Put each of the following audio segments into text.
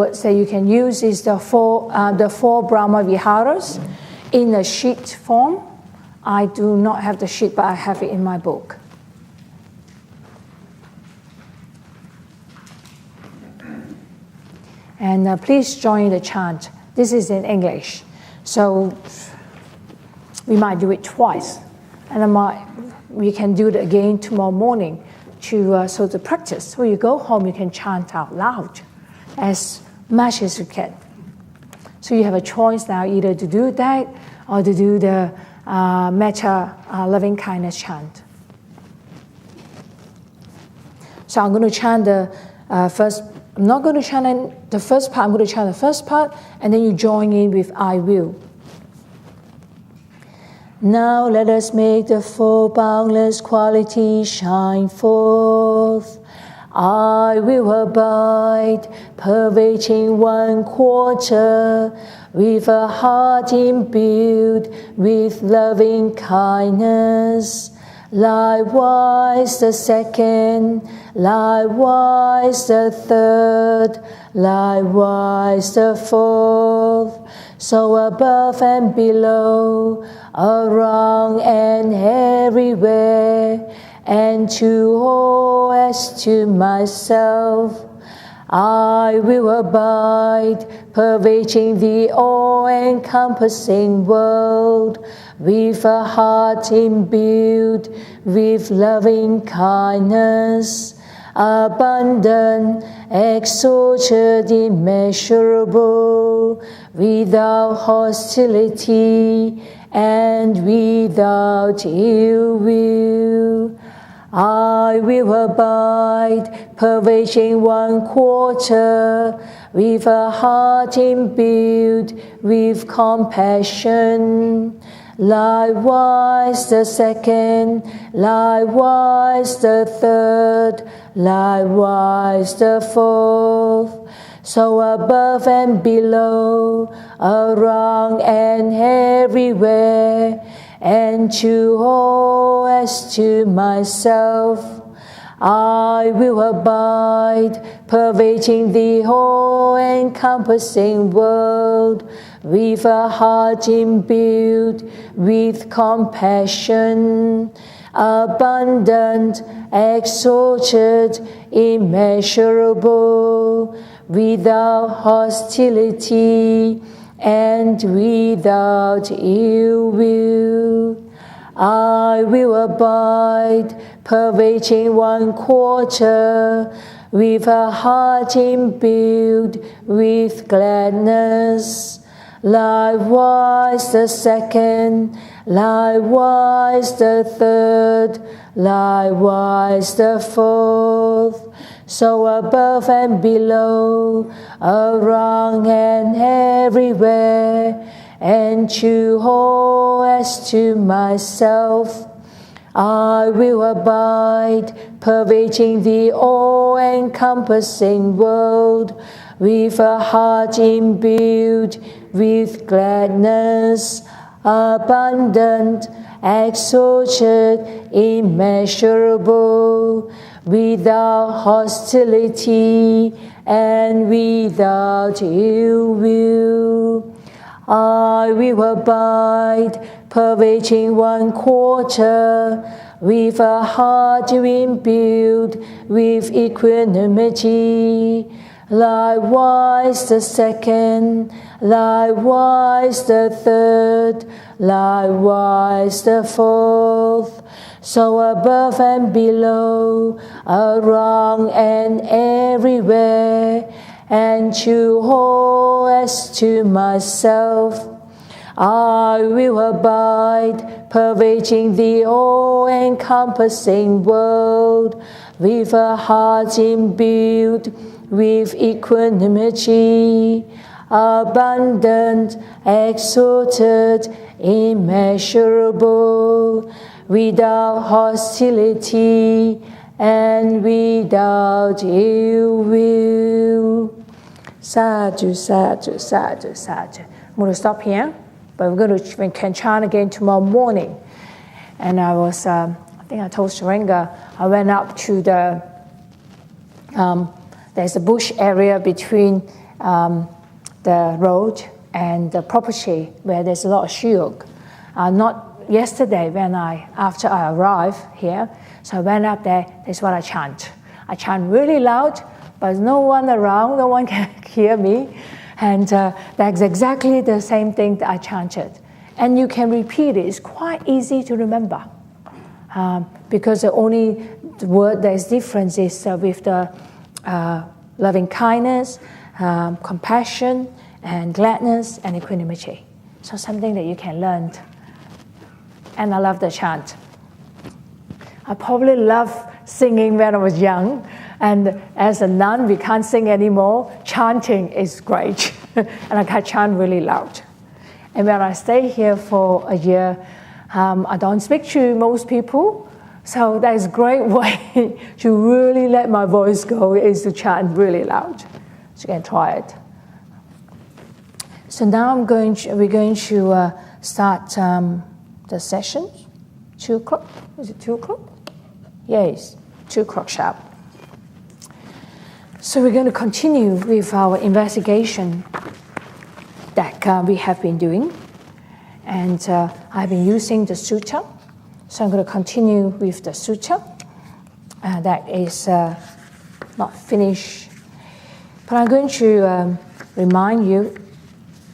Words that you can use is the four Brahma Viharas in a sheet form. I do not have the sheet, but I have it in my book. And please join the chant. This is in English, so we might do it twice, and we can do it again tomorrow morning to practice. So you go home, you can chant out loud as much as you can. So you have a choice now, either to do that or to do the metta loving kindness chant. So I'm going to chant the first. I'm not going to chant the first part. I'm going to chant the first part, and then you join in with I will. Now let us make the four boundless qualities shine forth. I will abide, pervading 1/4, with a heart imbued with loving kindness. Likewise the second, likewise the third, likewise the fourth. So above and below, around and everywhere, and to all as to myself, I will abide, pervading the all-encompassing world, with a heart imbued with loving kindness, abundant, exalted, immeasurable, without hostility and without ill will. I will abide, pervading 1/4, with a heart imbued with compassion. Likewise the second, likewise the third, likewise the fourth. So above and below, around and everywhere, and to all as to myself, I will abide, pervading the whole encompassing world, with a heart imbued with compassion, abundant, exalted, immeasurable, without hostility and without ill will. I will abide, pervading 1/4, with a heart imbued with gladness. Likewise the second, likewise the third, likewise the fourth. So above and below, around and everywhere, and to all as to myself, I will abide, pervading the all-encompassing world, with a heart imbued with gladness, abundant, exalted, immeasurable, without hostility and without ill will. I will abide, pervading 1/4, with a heart imbued with equanimity. Likewise the second, likewise the third, likewise the fourth. So above and below, around and everywhere, and to all as to myself, I will abide, pervading the all-encompassing world, with a heart imbued with equanimity, abundant, exalted, immeasurable, without hostility and without ill will. Sadhu, sadhu, sadhu, sadhu. I'm going to stop here, but we can chant again tomorrow morning. And I think I told Sharinga, I went up to the, there's a bush area between the road and the property where there's a lot of shiok. Not yesterday after I arrived here, so I went up there, that's what I chant. I chant really loud, but no one around, no one can hear me. And that's exactly the same thing that I chanted. And you can repeat it, it's quite easy to remember. Because the only word that is different is with the loving kindness, compassion, and gladness, and equanimity. So something that you can learn. And I love the chant. I probably loved singing when I was young, and as a nun, we can't sing anymore. Chanting is great, and I can chant really loud. And when I stay here for a year, I don't speak to most people, so that is a great way to really let my voice go, is to chant really loud. So you can try it. So now we're going to start the session. 2 o'clock? Is it 2 o'clock? Yes, 2 o'clock sharp. So we're going to continue with our investigation that we have been doing. And I've been using the sutta. So I'm going to continue with the sutta. That is not finished. But I'm going to remind you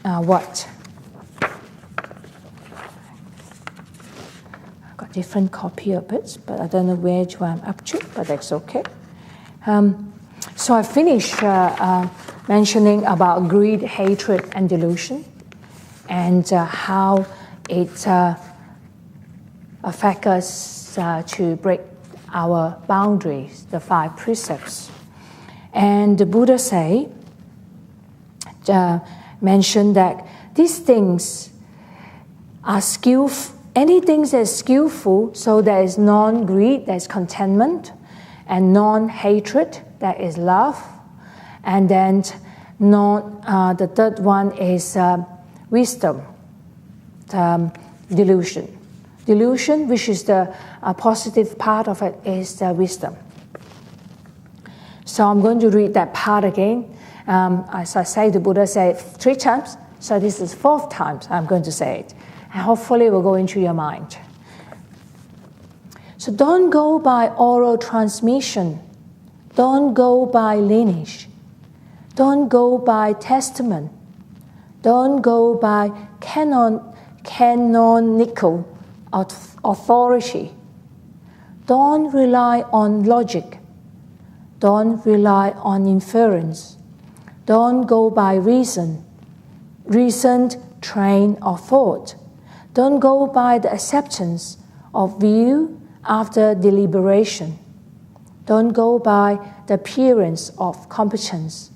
what. I've got different copy of it, but I don't know where I'm up to, but that's okay. So I finished mentioning about greed, hatred, and delusion, and how it affects us to break our boundaries, the 5 precepts. And the Buddha mentioned that these things are skillful. Anything that is skillful, so there is non-greed, there is contentment, and non-hatred, that is love, and then the third one is wisdom, delusion. Delusion, which is the positive part of it, is the wisdom. So I'm going to read that part again. As I say, the Buddha said 3 times, so this is 4th time I'm going to say it. And hopefully it will go into your mind. So don't go by oral transmission. Don't go by lineage. Don't go by testament. Don't go by canonical authority. Don't rely on logic. Don't rely on inference. Don't go by reasoned train of thought. Don't go by the acceptance of view after deliberation. Don't go by the appearance of competence.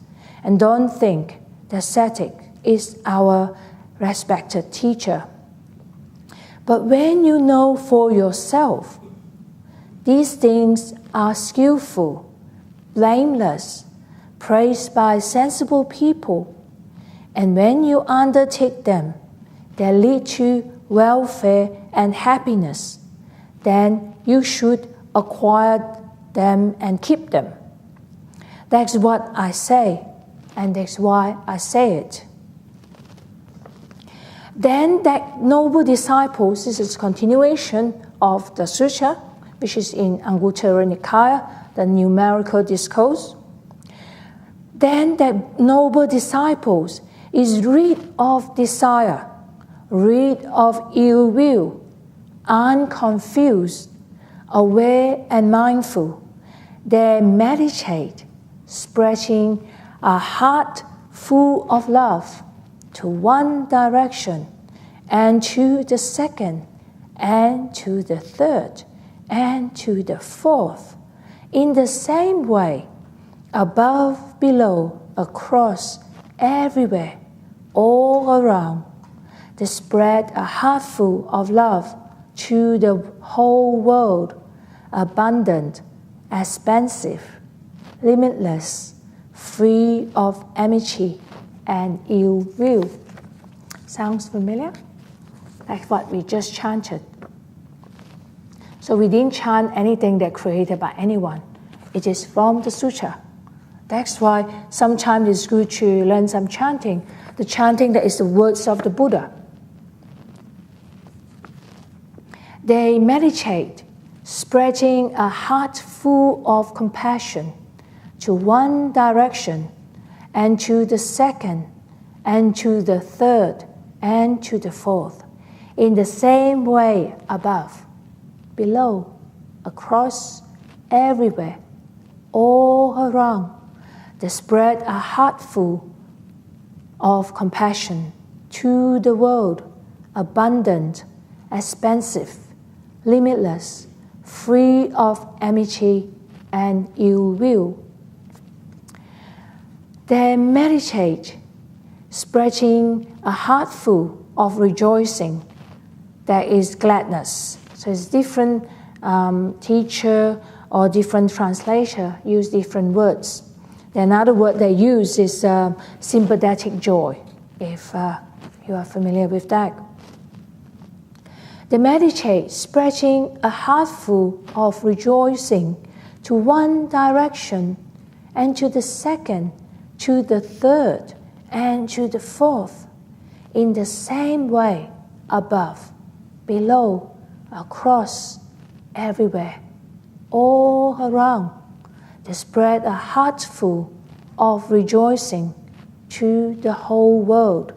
And don't think the ascetic is our respected teacher. But when you know for yourself, these things are skillful, blameless, praised by sensible people, and when you undertake them, they lead to welfare and happiness, then you should acquire them and keep them. That's what I say, and that's why I say it. Then that noble disciples, this is continuation of the sutta, which is in Anguttara Nikaya, the numerical discourse. Then that noble disciples is rid of desire, rid of ill will, unconfused, aware and mindful. They meditate, spreading a heart full of love to one direction, and to the second, and to the third, and to the fourth. In the same way, above, below, across, everywhere, all around, they spread a heart full of love to the whole world, abundant, expansive, limitless, free of enmity and ill will. Sounds familiar? Like what we just chanted. So we didn't chant anything that created by anyone. It is from the sutra. That's why sometimes it's good to learn some chanting. The chanting that is the words of the Buddha. They meditate, spreading a heart full of compassion to one direction, and to the second, and to the third, and to the fourth, in the same way above, below, across, everywhere, all around. They spread a heart full of compassion to the world, abundant, expansive, limitless, free of enmity and ill will. They meditate, spreading a heart full of rejoicing. There is gladness. So it's different teacher or different translator use different words. Another word they use is sympathetic joy, if you are familiar with that. They meditate, spreading a heart full of rejoicing to one direction, and to the second, to the third, and to the fourth, in the same way, above, below, across, everywhere, all around. They spread a heart full of rejoicing to the whole world,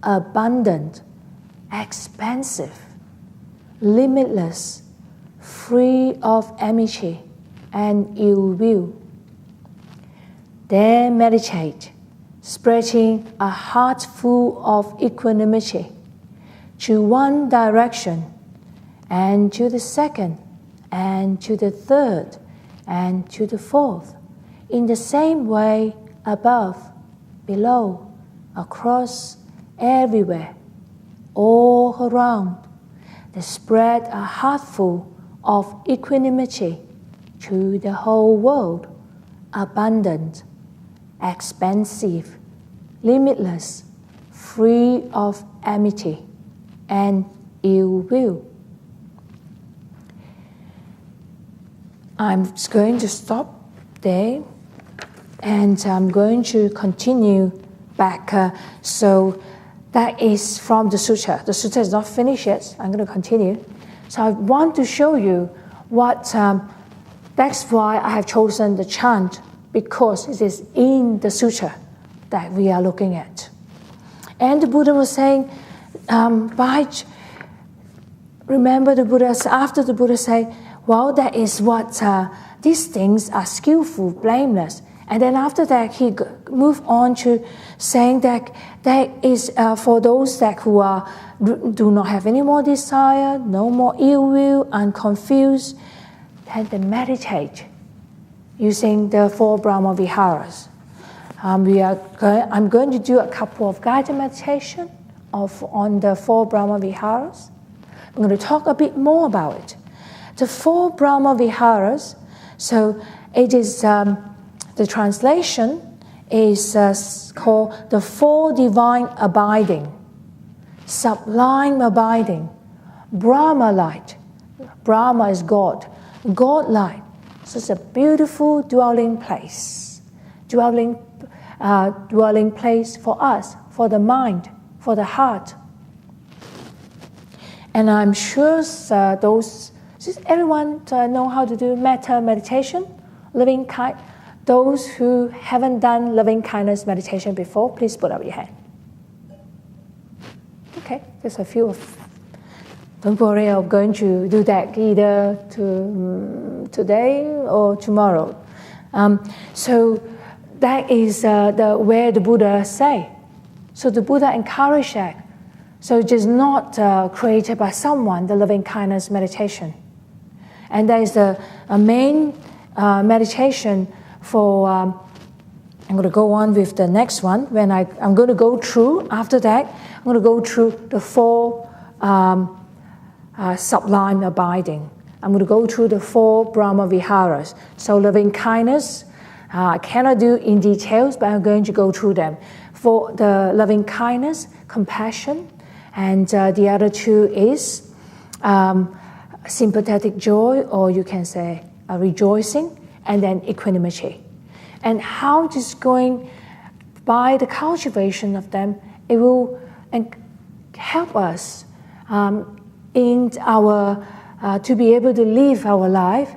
abundant, expansive, limitless, free of enmity and ill will. They meditate, spreading a heart full of equanimity to one direction, and to the second, and to the third, and to the fourth, in the same way above, below, across, everywhere, all around. They spread a heart full of equanimity to the whole world, abundant, expansive, limitless, free of enmity and ill will. I'm going to stop there, and I'm going to continue back. So that is from the sutta. The sutta is not finished yet. I'm going to continue. So I want to show you what, that's why I have chosen the chant, because it is in the sutta that we are looking at. And the Buddha was saying, remember the Buddha, after the Buddha said, well, that is what, these things are skillful, blameless. And then after that, he moved on to saying that that is for those that who do not have any more desire, no more ill will, unconfused, then they meditate using the 4 Brahma Viharas. I'm going to do a couple of guided meditation on the 4 Brahma Viharas. I'm going to talk a bit more about it. The 4 Brahma Viharas, so it is, the translation is called the 4 Divine Abiding, Sublime Abiding, Brahma Light. Brahma is God, God Light. So it's a beautiful dwelling place, dwelling place for us, for the mind, for the heart. And I'm sure does everyone know how to do metta meditation, loving kind? Those who haven't done loving kindness meditation before, please put up your hand. Okay, there's a few of. Don't worry, I'm going to do that either today or tomorrow. So that is where the Buddha say. So the Buddha encouraged that. So it is not created by someone, the loving kindness meditation. And there is a main meditation for, I'm going to go on with the next one. When I'm going to go through, after that, I'm going to go through the 4 sublime abiding. I'm going to go through the 4 Brahma Viharas. So loving kindness, I cannot do in details, but I'm going to go through them. For the loving kindness, compassion, and the other 2 is sympathetic joy, or you can say rejoicing, and then equanimity. And how just going by the cultivation of them, it will help us in our to be able to live our life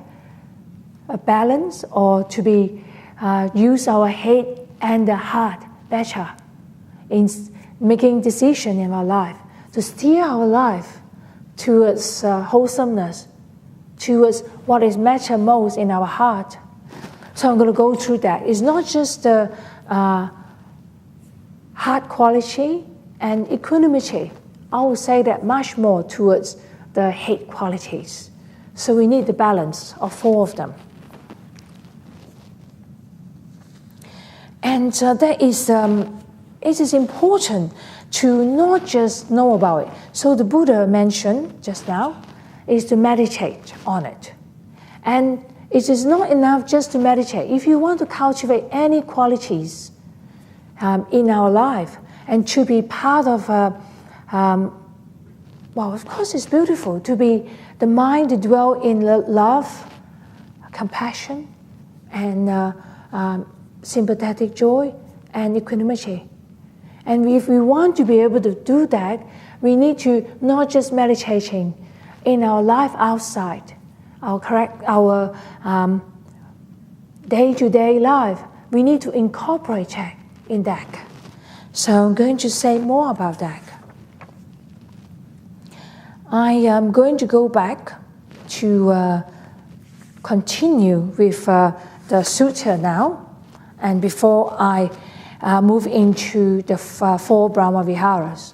a balance, or to be use our head and the heart better in making decision in our life, to steer our life towards wholesomeness, towards what is matter most in our heart. So I'm going to go through that. It's not just the heart quality and equanimity. I will say that much more towards the head qualities. So we need the balance of 4 of them. And that is, it is important to not just know about it. So the Buddha mentioned just now is to meditate on it. And it is not enough just to meditate. If you want to cultivate any qualities in our life and to be part of, well, of course it's beautiful to be the mind to dwell in love, compassion, and sympathetic joy and equanimity. And if we want to be able to do that, we need to not just meditating in our life outside, our day-to-day life. We need to incorporate that in that. So I'm going to say more about that. I am going to go back to continue with the sutta now, and before I move into the 4 Brahma Viharas.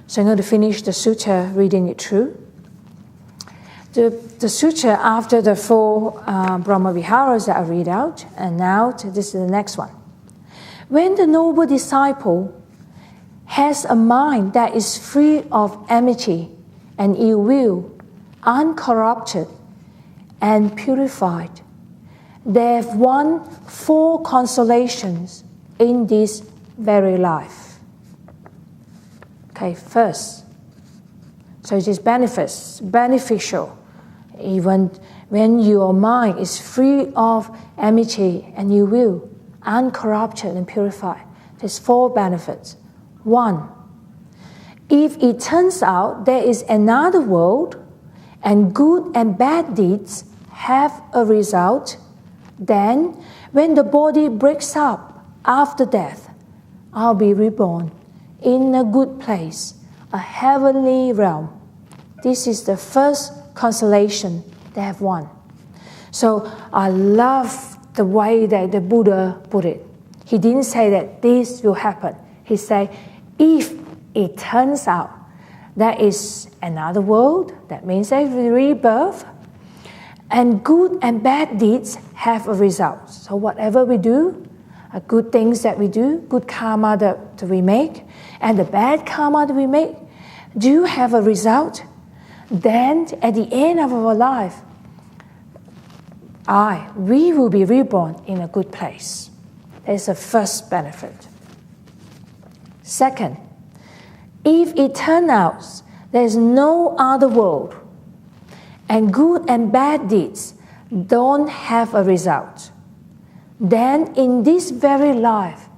So I'm going to finish the sutta, reading it through. The sutta after the 4 Brahma Viharas that I read out, and now this is the next one. When the noble disciple has a mind that is free of enmity and ill will, uncorrupted and purified, they have won 4 consolations in this very life. Okay, first, so it is beneficial even when your mind is free of enmity and ill will, uncorrupted and purified. There's 4 benefits. 1, if it turns out there is another world and good and bad deeds have a result, then when the body breaks up after death, I'll be reborn in a good place, a heavenly realm. This is the first consolation they have won. So I love the way that the Buddha put it. He didn't say that this will happen. He said, if it turns out there is another world, that means a rebirth, and good and bad deeds have a result. So whatever we do, good things that we do, good karma that we make, and the bad karma that we make, do have a result, then at the end of our life, we will be reborn in a good place. That's the first benefit. Second, if it turns out there's no other world, and good and bad deeds don't have a result, then in this very life,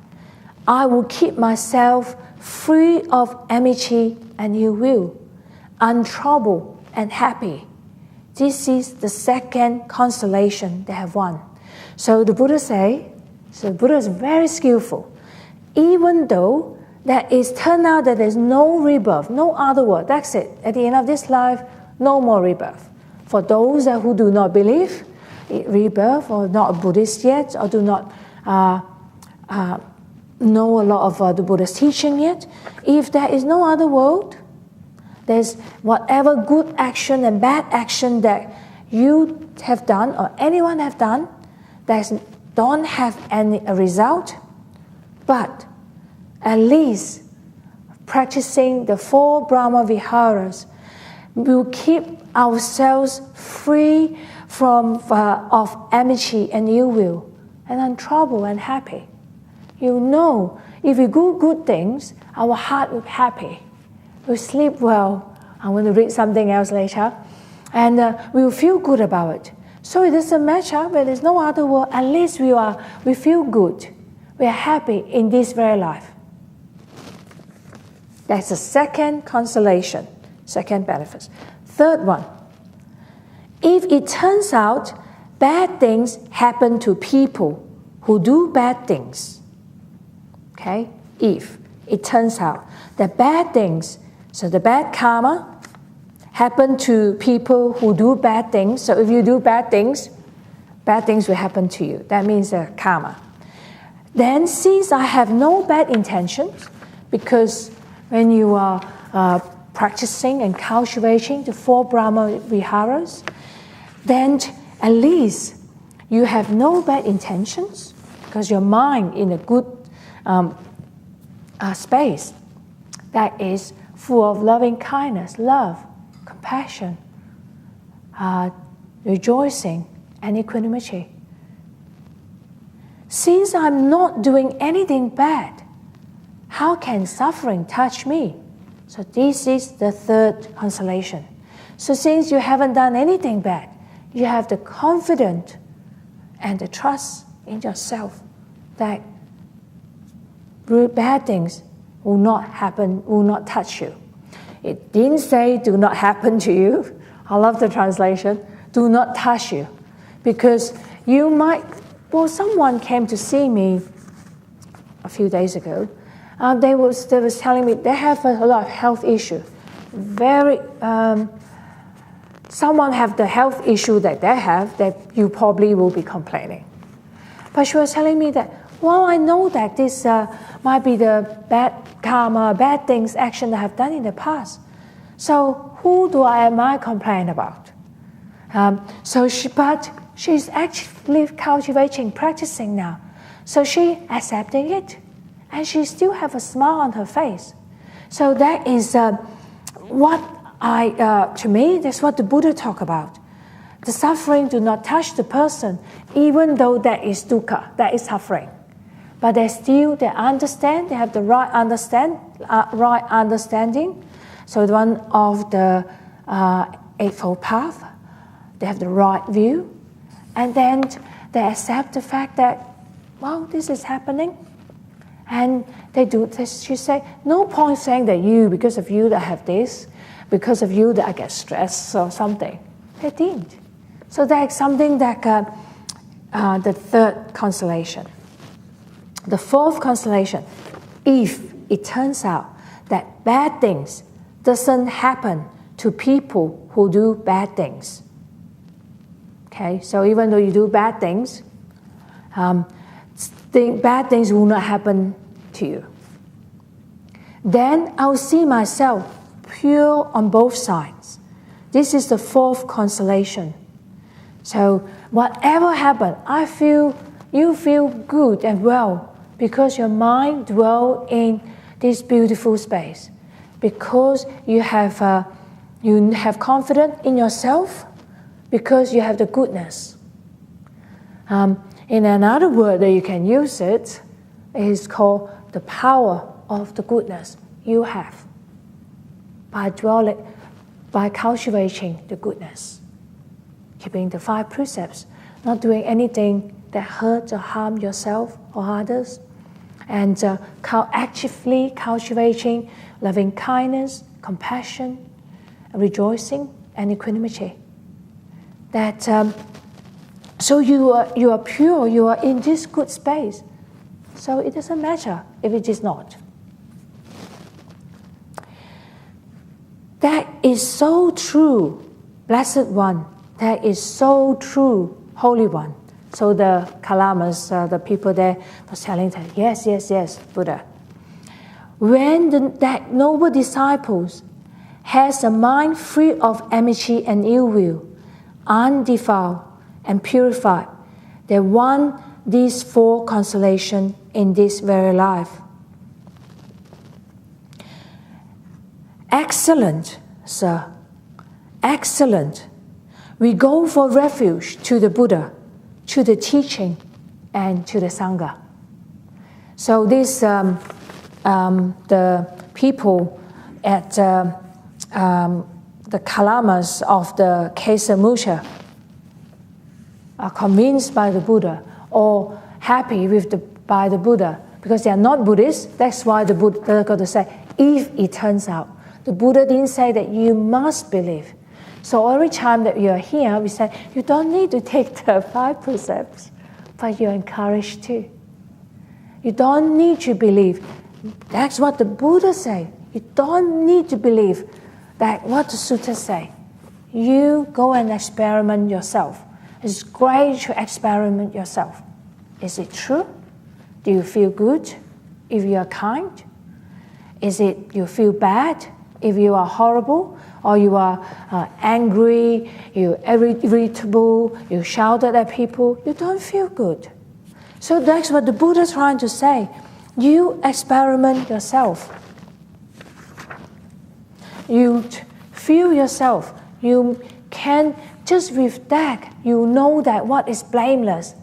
I will keep myself free of enmity and ill will, untroubled and happy. This is the second consolation they have won. So the Buddha is very skillful. Even though that is turned out that there's no rebirth, no other world, that's it. At the end of this life, no more rebirth. For those who do not believe in rebirth, or not Buddhist yet, or do not know a lot of the Buddha's teaching yet, if there is no other world, there's whatever good action and bad action that you have done or anyone have done that don't have any result, but at least practicing the 4 Brahma Viharas will keep ourselves free from of enmity and ill will, and untroubled and happy. You know, if we do good things, our heart will be happy. We'll sleep well. I'm going to read something else later. And we'll feel good about it. So it doesn't matter, but there's no other world. At least we feel good. We are happy in this very life. That's the second consolation, second benefit. Third one, if it turns out bad things happen to people who do bad things, okay? If it turns out that bad things, so the bad karma, happen to people who do bad things. So if you do bad things will happen to you. That means karma. Then since I have no bad intentions, because when you are practicing and cultivating the 4 Brahma Viharas, then at least you have no bad intentions because your mind in a good space that is full of loving kindness, love, compassion, rejoicing, and equanimity. Since I'm not doing anything bad, how can suffering touch me? So this is the third consolation. So since you haven't done anything bad, you have the confidence and the trust in yourself that bad things will not happen, will not touch you. It didn't say do not happen to you. I love the translation. Do not touch you. Because you might, someone came to see me a few days ago. They was telling me they have a lot of health issues. Someone have the health issue that they have that you probably will be complaining. But she was telling me that, I know that this might be the bad karma, bad things, action I have done in the past. So who am I complaining about? But she's actually cultivating, practicing now. So she accepting it, and she still have a smile on her face. So that is to me, that's what the Buddha talk about. The suffering do not touch the person, even though that is dukkha, that is suffering. But they understand, they have the right understanding. So one of the Eightfold Path, they have the right view. And then they accept the fact that, this is happening. And they do this. She say, no point saying that because of you that I have this, because of you that I get stressed or something. They didn't. So that's something that the third consolation. The fourth consolation, if it turns out that bad things doesn't happen to people who do bad things. Okay, so even though you do bad things, bad things will not happen to you. Then I'll see myself pure on both sides. This is the fourth consolation. So whatever happens, you feel good and well because your mind dwells in this beautiful space. Because you have confidence in yourself, because you have the goodness. In another word that you can use it is called the power of the goodness you have by cultivating the goodness, keeping the 5 precepts, not doing anything that hurts or harm yourself or others, and actively cultivating loving kindness, compassion, rejoicing, and equanimity. That so you are pure, you are in this good space. So it doesn't matter if it is not. That is so true, Blessed One. That is so true, Holy One. So the Kalamas, the people there, was telling them, yes, Buddha. When that noble disciples has a mind free of enmity and ill will, undefiled and purified, they won these 4 consolations in this very life. Excellent, sir. Excellent. We go for refuge to the Buddha, to the teaching, and to the Sangha. So this, the people at the Kalamas of the Kesa Musha, convinced by the Buddha or happy by the Buddha because they are not Buddhists. That's why the Buddha got to say, if it turns out. The Buddha didn't say that you must believe. So every time that you are here, we say, you don't need to take the 5 precepts, but you're encouraged to. You don't need to believe. That's what the Buddha said. You don't need to believe that what the suttas say. You go and experiment yourself. It's great to experiment yourself. Is it true? Do you feel good if you are kind? Is it you feel bad if you are horrible? Or you are angry, you're irritable, you shouted at people, you don't feel good. So that's what the Buddha is trying to say. You experiment yourself. You feel yourself. You can, just with that, you know that what is blameless,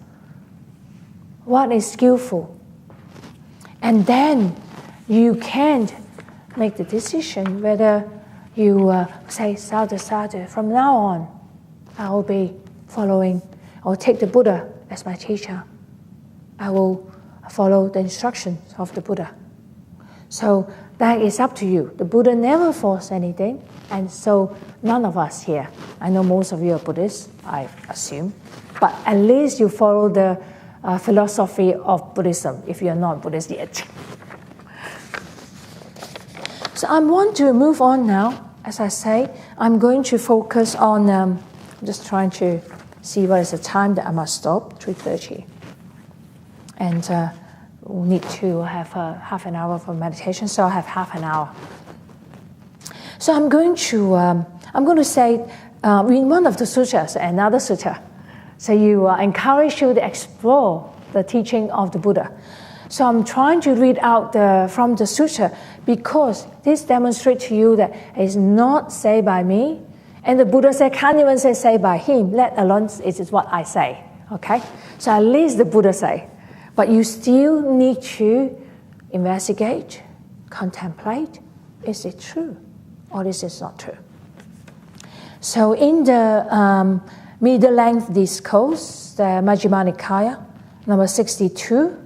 what is skillful. And then you can make the decision whether you say, sadhu, sadhu, from now on, I will be following, I will take the Buddha as my teacher. I will follow the instructions of the Buddha. So that is up to you. The Buddha never forced anything, and so none of us here, I know most of you are Buddhists, I assume, but at least you follow the philosophy of Buddhism if you're not Buddhist yet. So I want to move on now. As I say, I'm going to focus on, I'm just trying to see what is the time that I must stop, 3:30. And we'll need to have half an hour for meditation, so I'll have half an hour. So I'm going to say, in one of the sutras, another sutta, so you encourage you to explore the teaching of the Buddha. So I'm trying to read out from the sutra because this demonstrates to you that it's not said by me. And the Buddha said, can't even say by him, let alone it is what I say. Okay? So at least the Buddha say. But you still need to investigate, contemplate, is it true or is it not true? So in the middle-length discourse, the Majjhima Nikaya, number 62,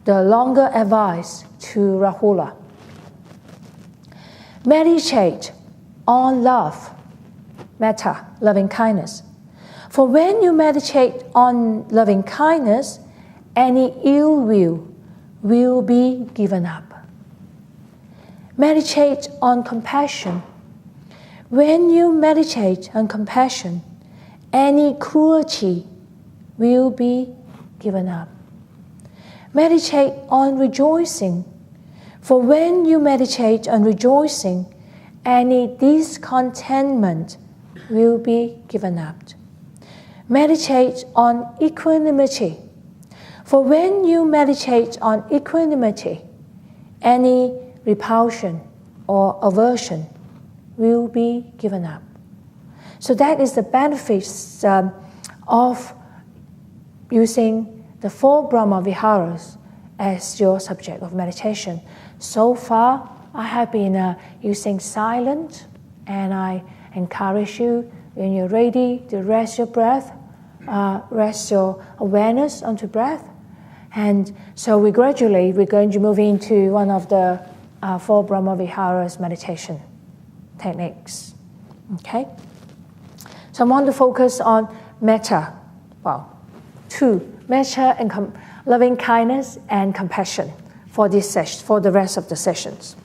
the longer advice to Rahula. Meditate on love, metta, loving kindness. For when you meditate on loving kindness, any ill will be given up. Meditate on compassion. When you meditate on compassion, any cruelty will be given up. Meditate on rejoicing. For when you meditate on rejoicing, any discontentment will be given up. Meditate on equanimity. For when you meditate on equanimity, any repulsion or aversion will be given up. So that is the benefits of using the 4 Brahma Viharas as your subject of meditation. So far, I have been using silence, and I encourage you, when you're ready, to rest your breath, rest your awareness onto breath. And so we're going to move into one of the 4 Brahma Viharas meditation techniques. Okay? So I want to focus on metta. Well, 2. Metta and loving kindness and compassion for this session, for the rest of the sessions.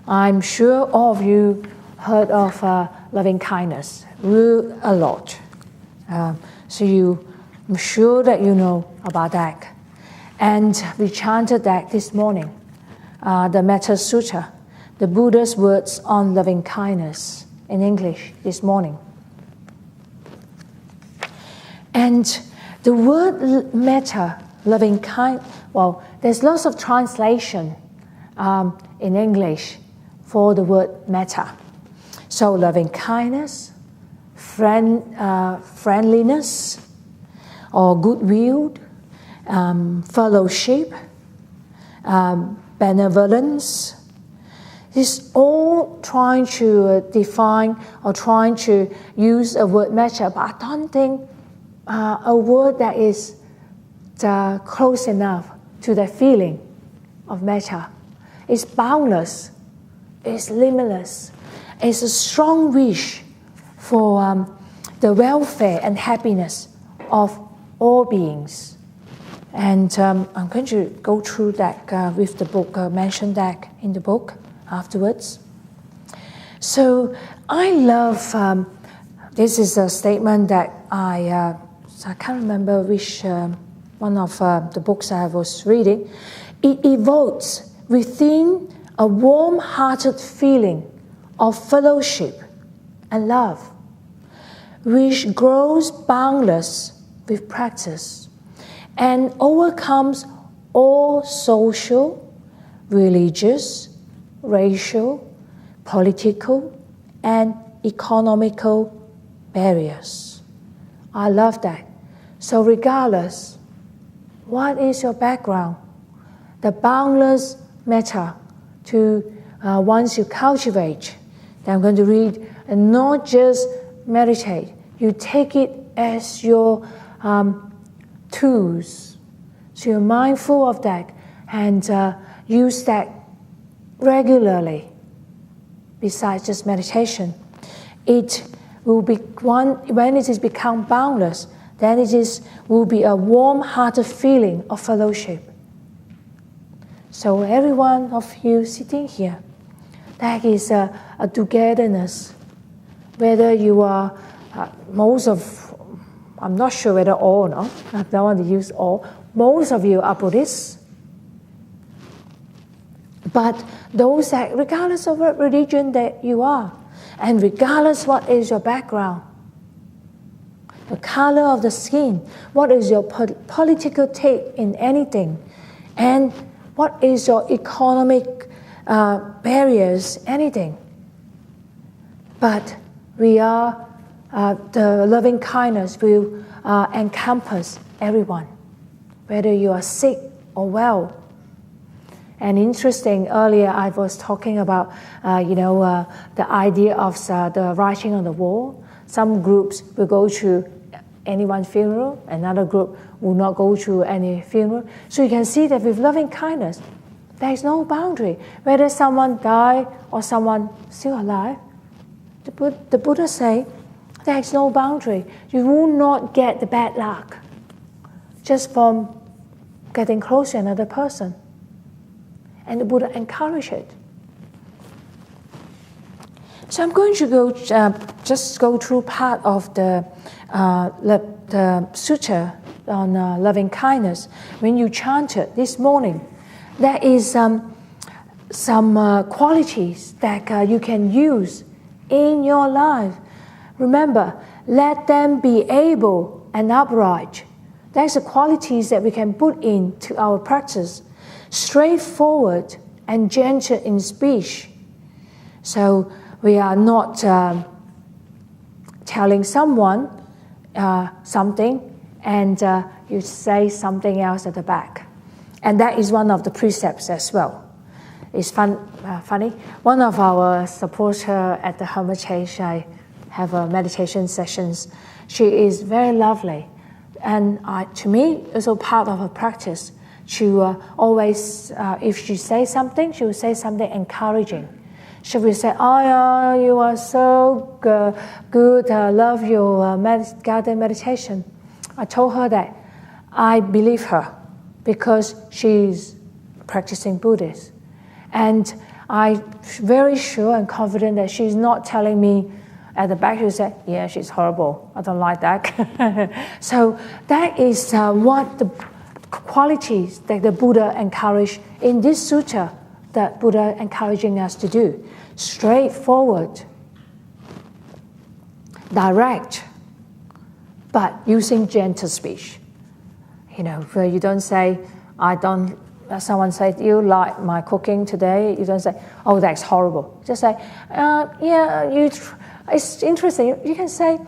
I'm sure all of you heard of loving kindness a lot. I'm sure that you know about that. And we chanted that this morning, the Metta Sutta, the Buddha's words on loving kindness in English this morning. And the word metta, loving kind, well, there's lots of translation in English for the word metta. So loving kindness, friendliness, or goodwill, fellowship, benevolence. It's all trying to define or trying to use a word metta, but I don't think a word that is close enough to the feeling of metta. It's boundless, it's limitless, it's a strong wish for the welfare and happiness of all beings. And I'm going to go through that with the book, mention that in the book afterwards. So I love, this is a statement that I can't remember which one of the books I was reading. It evokes within a warm-hearted feeling of fellowship and love, which grows boundless with practice and overcomes all social, religious, racial, political, and economical barriers. I love that. So regardless, what is your background? The boundless metta to once you cultivate, then I'm going to read, and not just meditate, you take it as your tools. So you're mindful of that and use that regularly besides just meditation. It will be when it is become boundless, then will be a warm-hearted feeling of fellowship. So every one of you sitting here, that is a togetherness. Whether you are I'm not sure whether all, no? I don't want to use all. Most of you are Buddhists. But those that, regardless of what religion that you are, and regardless what is your background, the color of the skin, what is your political take in anything, and what is your economic barriers, anything. But we are, the loving kindness will encompass everyone, whether you are sick or well. And interesting, earlier I was talking about, the idea of the writing on the wall. Some groups will go to anyone's funeral, another group will not go to any funeral. So you can see that with loving kindness, there is no boundary. Whether someone died or someone still alive, the Buddha say, there is no boundary. You will not get the bad luck just from getting close to another person. And the Buddha encouraged it. So I'm going to just go through part of the sutta on loving kindness. When you chanted this morning, there is some qualities that you can use in your life. Remember, let them be able and upright. That's the qualities that we can put into our practice. Straightforward and gentle in speech. So we are not telling someone something and you say something else at the back. And that is one of the precepts as well. It's funny. One of our supporters at the Hermitage, I have a meditation sessions. She is very lovely. And to me, also part of her practice, she always, if she says something, she will say something encouraging. She will say, Ayya, you are so good, I love your guided meditation. I told her that I believe her because she's practicing Buddhist. And I'm very sure and confident that she's not telling me at the back, she'll say, yeah, she's horrible. I don't like that. So that is what the qualities that the Buddha encouraged in this sutta that Buddha encouraging us to do. Straightforward, direct, but using gentle speech. Where you don't say, someone says, you like my cooking today, you don't say, oh, that's horrible. Just say, it's interesting. You can say,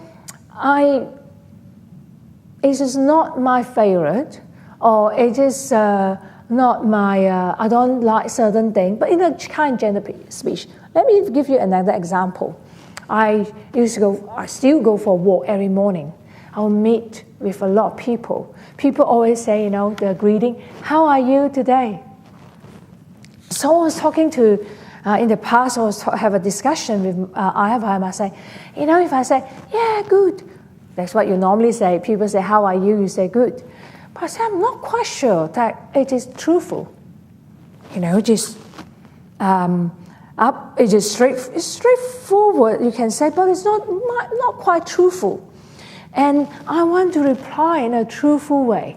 it is not my favorite, or it is not my, I don't like certain things, but in a kind gentle speech. Let me give you another example. I still go for a walk every morning. I'll meet with a lot of people. People always say, they're greeting, how are you today? So I was talking to, in the past, have a discussion with Ayya, I say, if I say, yeah, good, that's what you normally say. People say, how are you? You say, good. But I say, I'm not quite sure that it is truthful. Just it is straightforward, you can say, but it's not quite truthful. And I want to reply in a truthful way.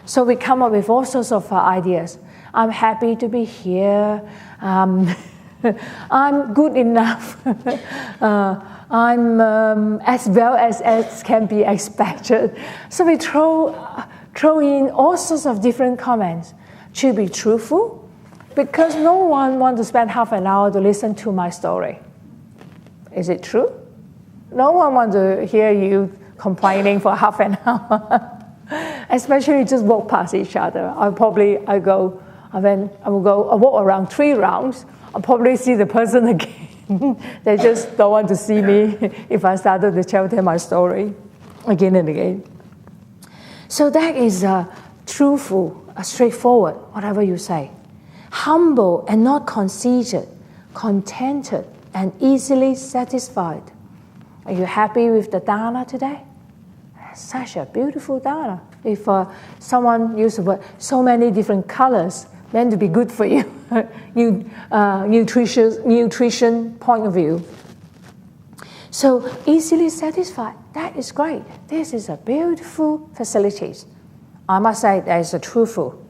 So we come up with all sorts of ideas. I'm happy to be here. I'm good enough. I'm as well as can be expected. So we throw in all sorts of different comments to be truthful, because no one wants to spend half an hour to listen to my story. Is it true? No one wants to hear you complaining for half an hour. Especially just walk past each other. I will walk around 3 rounds. I'll probably see the person again. They just don't want to see me if I started to tell them my story again and again. So that is truthful, straightforward, whatever you say. Humble and not conceited, contented and easily satisfied. Are you happy with the dana today? Such a beautiful dana. If someone used the word, so many different colors, meant to be good for you, nutrition point of view. So easily satisfied, that is great. This is a beautiful facilities. I must say that is a truthful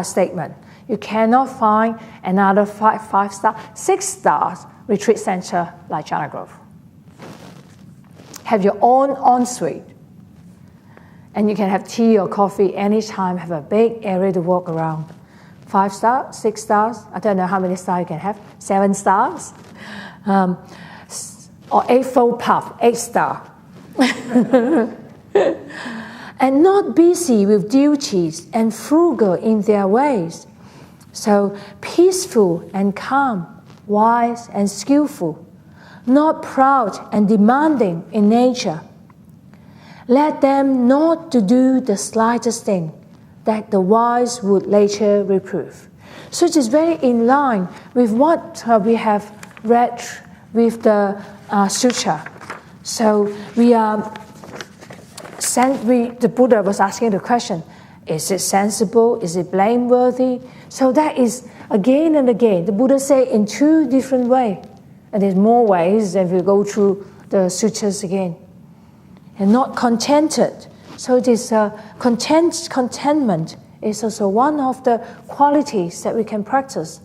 statement. You cannot find another 5-star, 6-star retreat center like Jhana Grove. Have your own ensuite. And you can have tea or coffee anytime, have a big area to walk around. 5 stars, 6 stars, I don't know how many stars you can have, 7 stars. Or 8-fold puff, 8-star. And not busy with duties and frugal in their ways. So peaceful and calm, wise and skillful, not proud and demanding in nature. Let them not to do the slightest thing that the wise would later reprove. So it is very in line with what we have read with the sutra. So the Buddha was asking the question, is it sensible? Is it blameworthy? So that is again and again. The Buddha said in 2 different ways. And there's more ways if you go through the sutras again. And not contented. So this contentment is also one of the qualities that we can practice.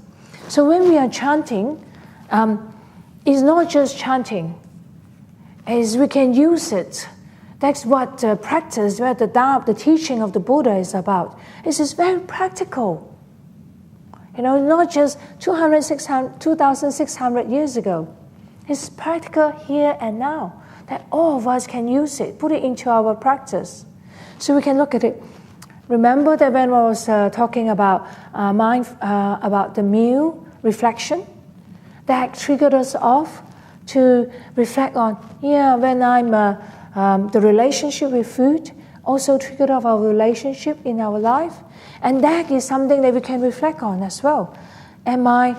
So when we are chanting, it's not just chanting. As we can use it. That's what practice, what the teaching of the Buddha is about. It's just very practical. Not just 2,600 years ago. It's practical here and now, that all of us can use it, put it into our practice. So we can look at it. Remember that when I was talking about about the meal reflection, that triggered us off to reflect on, when I'm the relationship with food, also triggered off our relationship in our life. And that is something that we can reflect on as well. Am I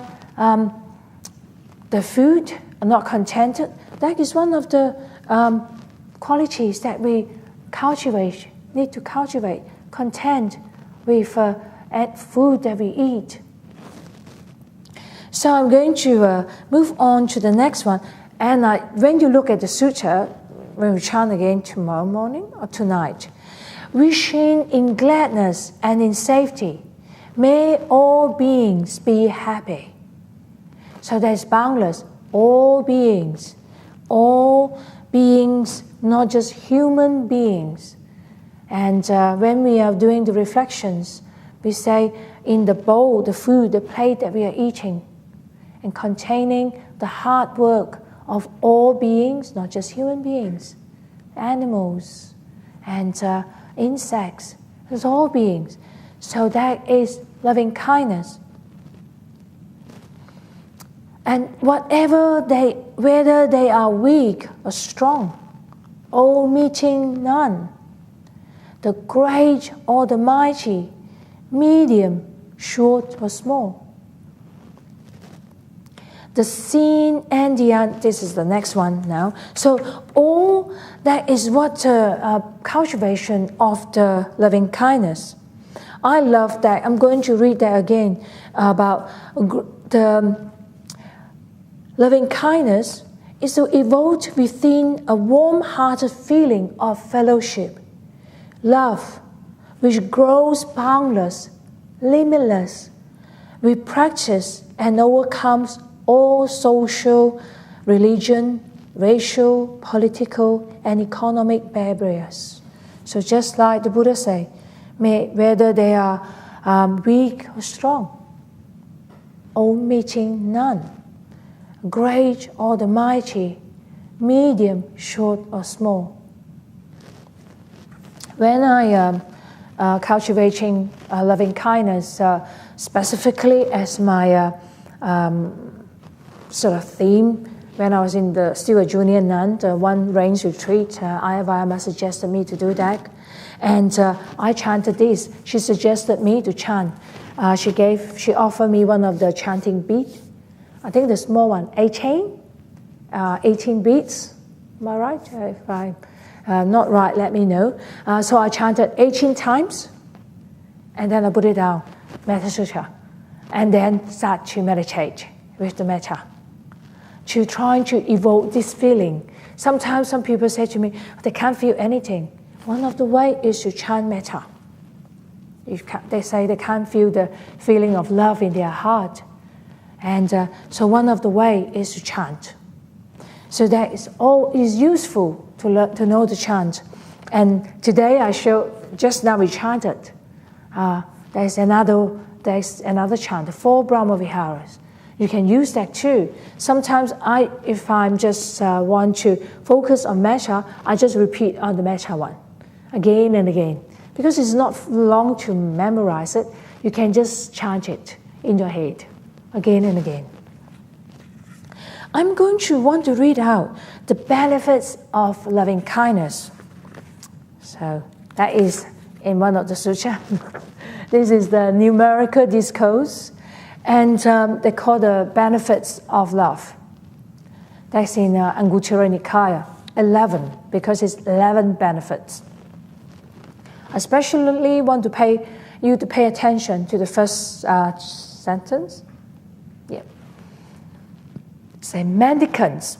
the food, not contented? That is one of the qualities that we need to cultivate, content with food that we eat. So I'm going to move on to the next one. And when you look at the sutra, when we chant again tomorrow morning or tonight, wishing in gladness and in safety, may all beings be happy. So there's boundless, all beings, not just human beings. And when we are doing the reflections, we say in the bowl, the food, the plate that we are eating, and containing the hard work of all beings, not just human beings, animals, and insects, it's all beings. So that is loving kindness. And whether they are weak or strong, omitting none, the great or the mighty, medium, short or small. The seen and the this is the next one now. So all that is what cultivation of the loving kindness. I love that. I'm going to read that again about the loving kindness is to evoke within a warm-hearted feeling of fellowship, love, which grows boundless, limitless, with practice and overcomes all social, religion, racial, political, and economic barriers. So just like the Buddha said, whether they are weak or strong, omitting none, great or the mighty, medium, short or small. When I cultivating loving kindness, specifically as my sort of theme, when I was still a junior nun, the one rains retreat, Ayya Vayama suggested me to do that. And I chanted this. She suggested me to chant. She offered me one of the chanting beads. I think the small one, 18 beads. Am I right? If I'm not right, let me know. So I chanted 18 times, and then I put it down, Metta Sutra, and then start to meditate with the metta, to trying to evoke this feeling. Sometimes some people say to me, they can't feel anything. One of the ways is to chant metta. They say they can't feel the feeling of love in their heart. And so one of the ways is to chant. So that is useful to know the chant. And today I showed, just now we chanted. There's another chant, the 4 Brahma Viharas. You can use that too. Sometimes if I'm just want to focus on metta, I just repeat on the metta one, again and again. Because it's not long to memorize it, you can just chant it in your head, again and again. I'm going to want to read out the benefits of loving kindness. So that is in one of the sutras. This is the numerical discourse. And they call the benefits of love. That's in Anguttara Nikaya, 11, because it's 11 benefits. I especially want to pay attention to the first sentence. Yeah. Say, mendicants,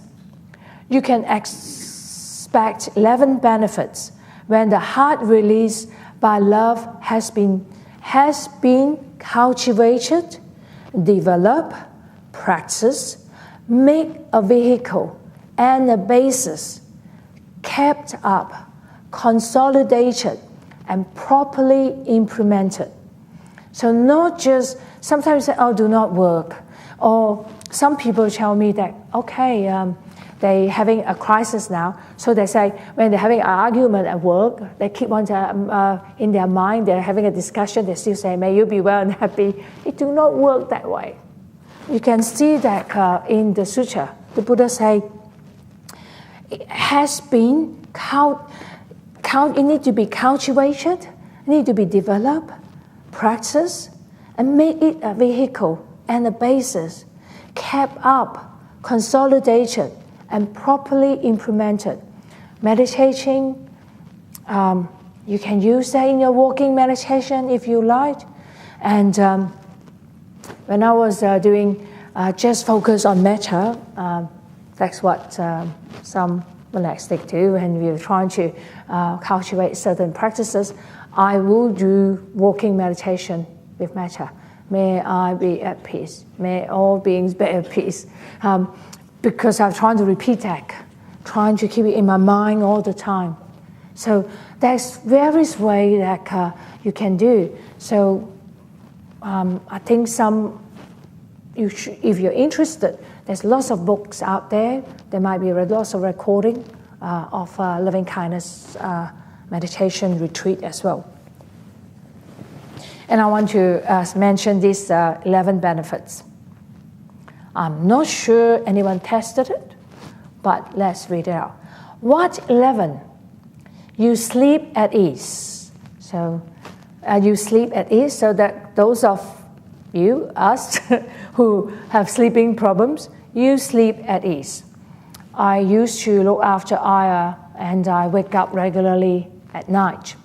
you can expect 11 benefits when the heart released by love has been cultivated, develop, practice, make a vehicle and a basis, kept up, consolidated, and properly implemented. So not just, sometimes say, do not work. Or some people tell me that, they're having a crisis now. So they say, when they're having an argument at work, they keep on in their mind, they're having a discussion, they still say, may you be well and happy. It do not work that way. You can see that in the sutra. The Buddha say, it has been, it needs to be cultivated, it needs to be developed, practiced, and make it a vehicle and a basis, kept up, consolidated, and properly implemented. Meditating, you can use that in your walking meditation if you like. And when I was doing just focus on metta, that's what some monastics do, and we were trying to cultivate certain practices. I will do walking meditation with metta. May I be at peace. May all beings be at peace. Because I'm trying to repeat that, trying to keep it in my mind all the time. So there's various ways that you can do. So I think if you're interested, there's lots of books out there. There might be lots of recording of loving kindness meditation retreat as well. And I want to mention these 11 benefits. I'm not sure anyone tested it, but let's read it out. What 11? You sleep at ease. So you sleep at ease, so that those of you, us, who have sleeping problems, you sleep at ease. I used to look after Ayya, and I wake up regularly at night.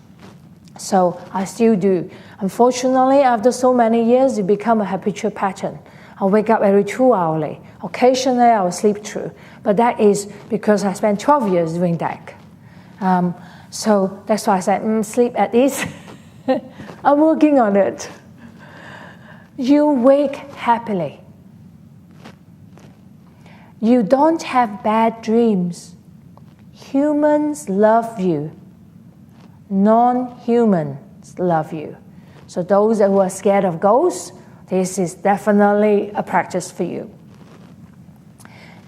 So I still do. Unfortunately, after so many years, it becomes a habitual pattern. I'll wake up every 2 hours. Occasionally, I'll sleep through. But that is because I spent 12 years doing that. So that's why I said, sleep at ease. I'm working on it. You wake happily. You don't have bad dreams. Humans love you. Non-humans love you. So those who are scared of ghosts, this is definitely a practice for you.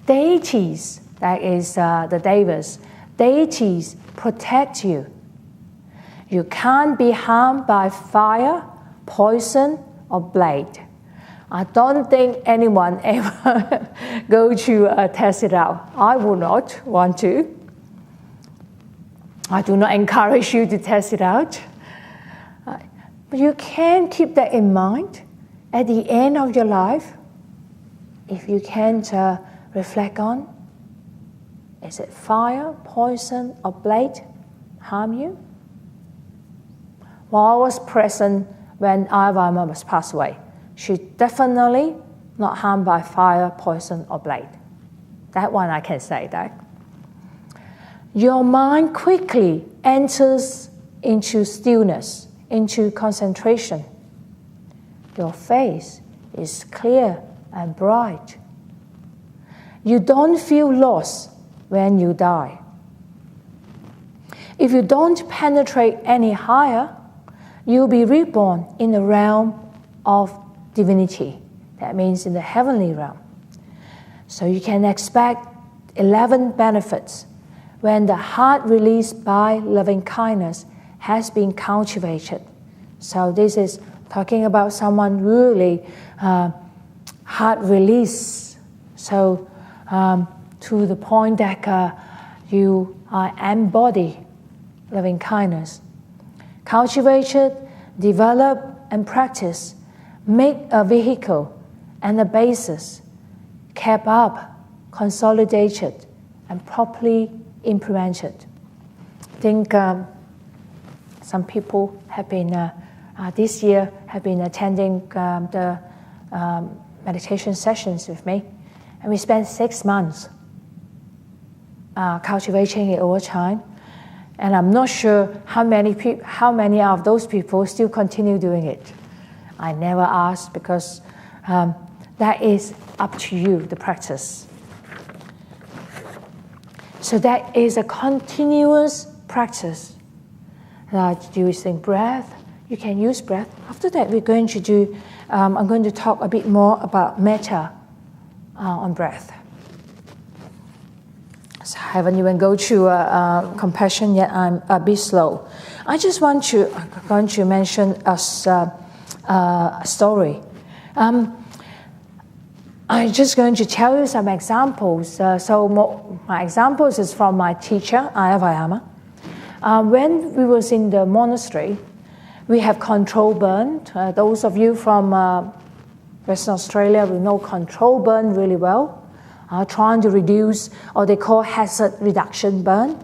Deities, that is the devas, deities protect you. You can't be harmed by fire, poison, or blade. I don't think anyone ever go to test it out. I would not want to. I do not encourage you to test it out. But you can keep that in mind at the end of your life. If you can't reflect on, is it fire, poison, or blade harm you? Well, I was present when Ayya was passed away. She definitely not harmed by fire, poison, or blade. That one I can say that. Your mind quickly enters into stillness, into concentration. Your face is clear and bright. You don't feel lost when you die. If you don't penetrate any higher, you'll be reborn in the realm of divinity. That means in the heavenly realm. So you can expect 11 benefits when the heart released by loving kindness has been cultivated. So this is talking about someone really heart release. So to the point that you embody loving kindness. Cultivated, develop, and practice. Make a vehicle and a basis, kept up, consolidated, and properly implemented. I think some people have been, this year, have been attending the meditation sessions with me, and we spent 6 months cultivating it over time. And I'm not sure how many of those people still continue doing it. I never asked because that is up to you, the practice. So that is a continuous practice. Using breath, you can use breath. After that, we're going to do, I'm going to talk a bit more about metta on breath. So I haven't even go to compassion yet. I'm a bit slow. I'm going to mention a story. I'm just going to tell you some examples. My examples is from my teacher, Ayya. When we was in the monastery, we have control burn. Those of you from Western Australia will know control burn really well. Trying to reduce, or they call hazard reduction burn.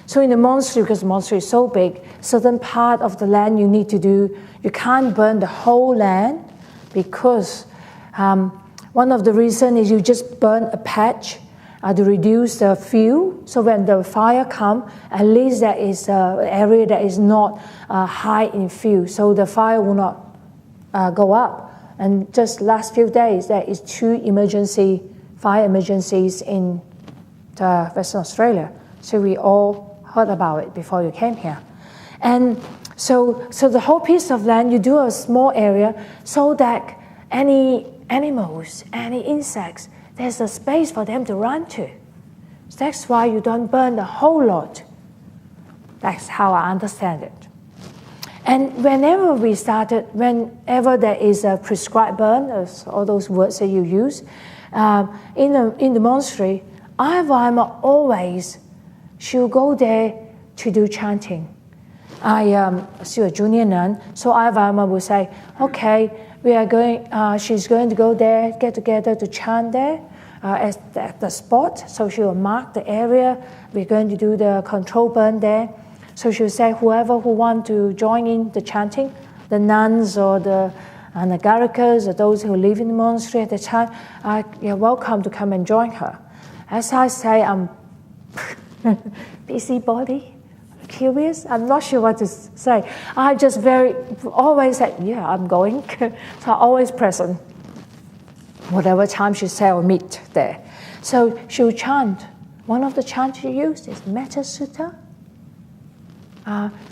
So in the monastery, because the monastery is so big, certain part of the land you need to do, you can't burn the whole land because one of the reasons is you just burn a patch to reduce the fuel. So when the fire comes, at least there is an area that is not high in fuel, so the fire will not go up. And just last few days, there is 2 fire emergencies in Western Australia. So we all heard about it before you came here. And so the whole piece of land, you do a small area so that any animals, any insects, there's a space for them to run to. So that's why you don't burn the whole lot. That's how I understand it. And whenever there is a prescribed burn, all those words that you use, in the monastery, Ayya always she'll go there to do chanting. I still a junior nun, so Ayya will say, okay, we are going, she's going to go there, get together to chant there at the spot. So she will mark the area. We're going to do the control burn there. So she'll say, whoever who want to join in the chanting, the nuns or the Nagarikas or those who live in the monastery at the time, you're welcome to come and join her. As I say, I'm busybody, curious. I'm not sure what to say. I just always say, yeah, I'm going. So I'm always present. Whatever time she say, I'll meet there. So she'll chant. One of the chants she used is Metta Sutta.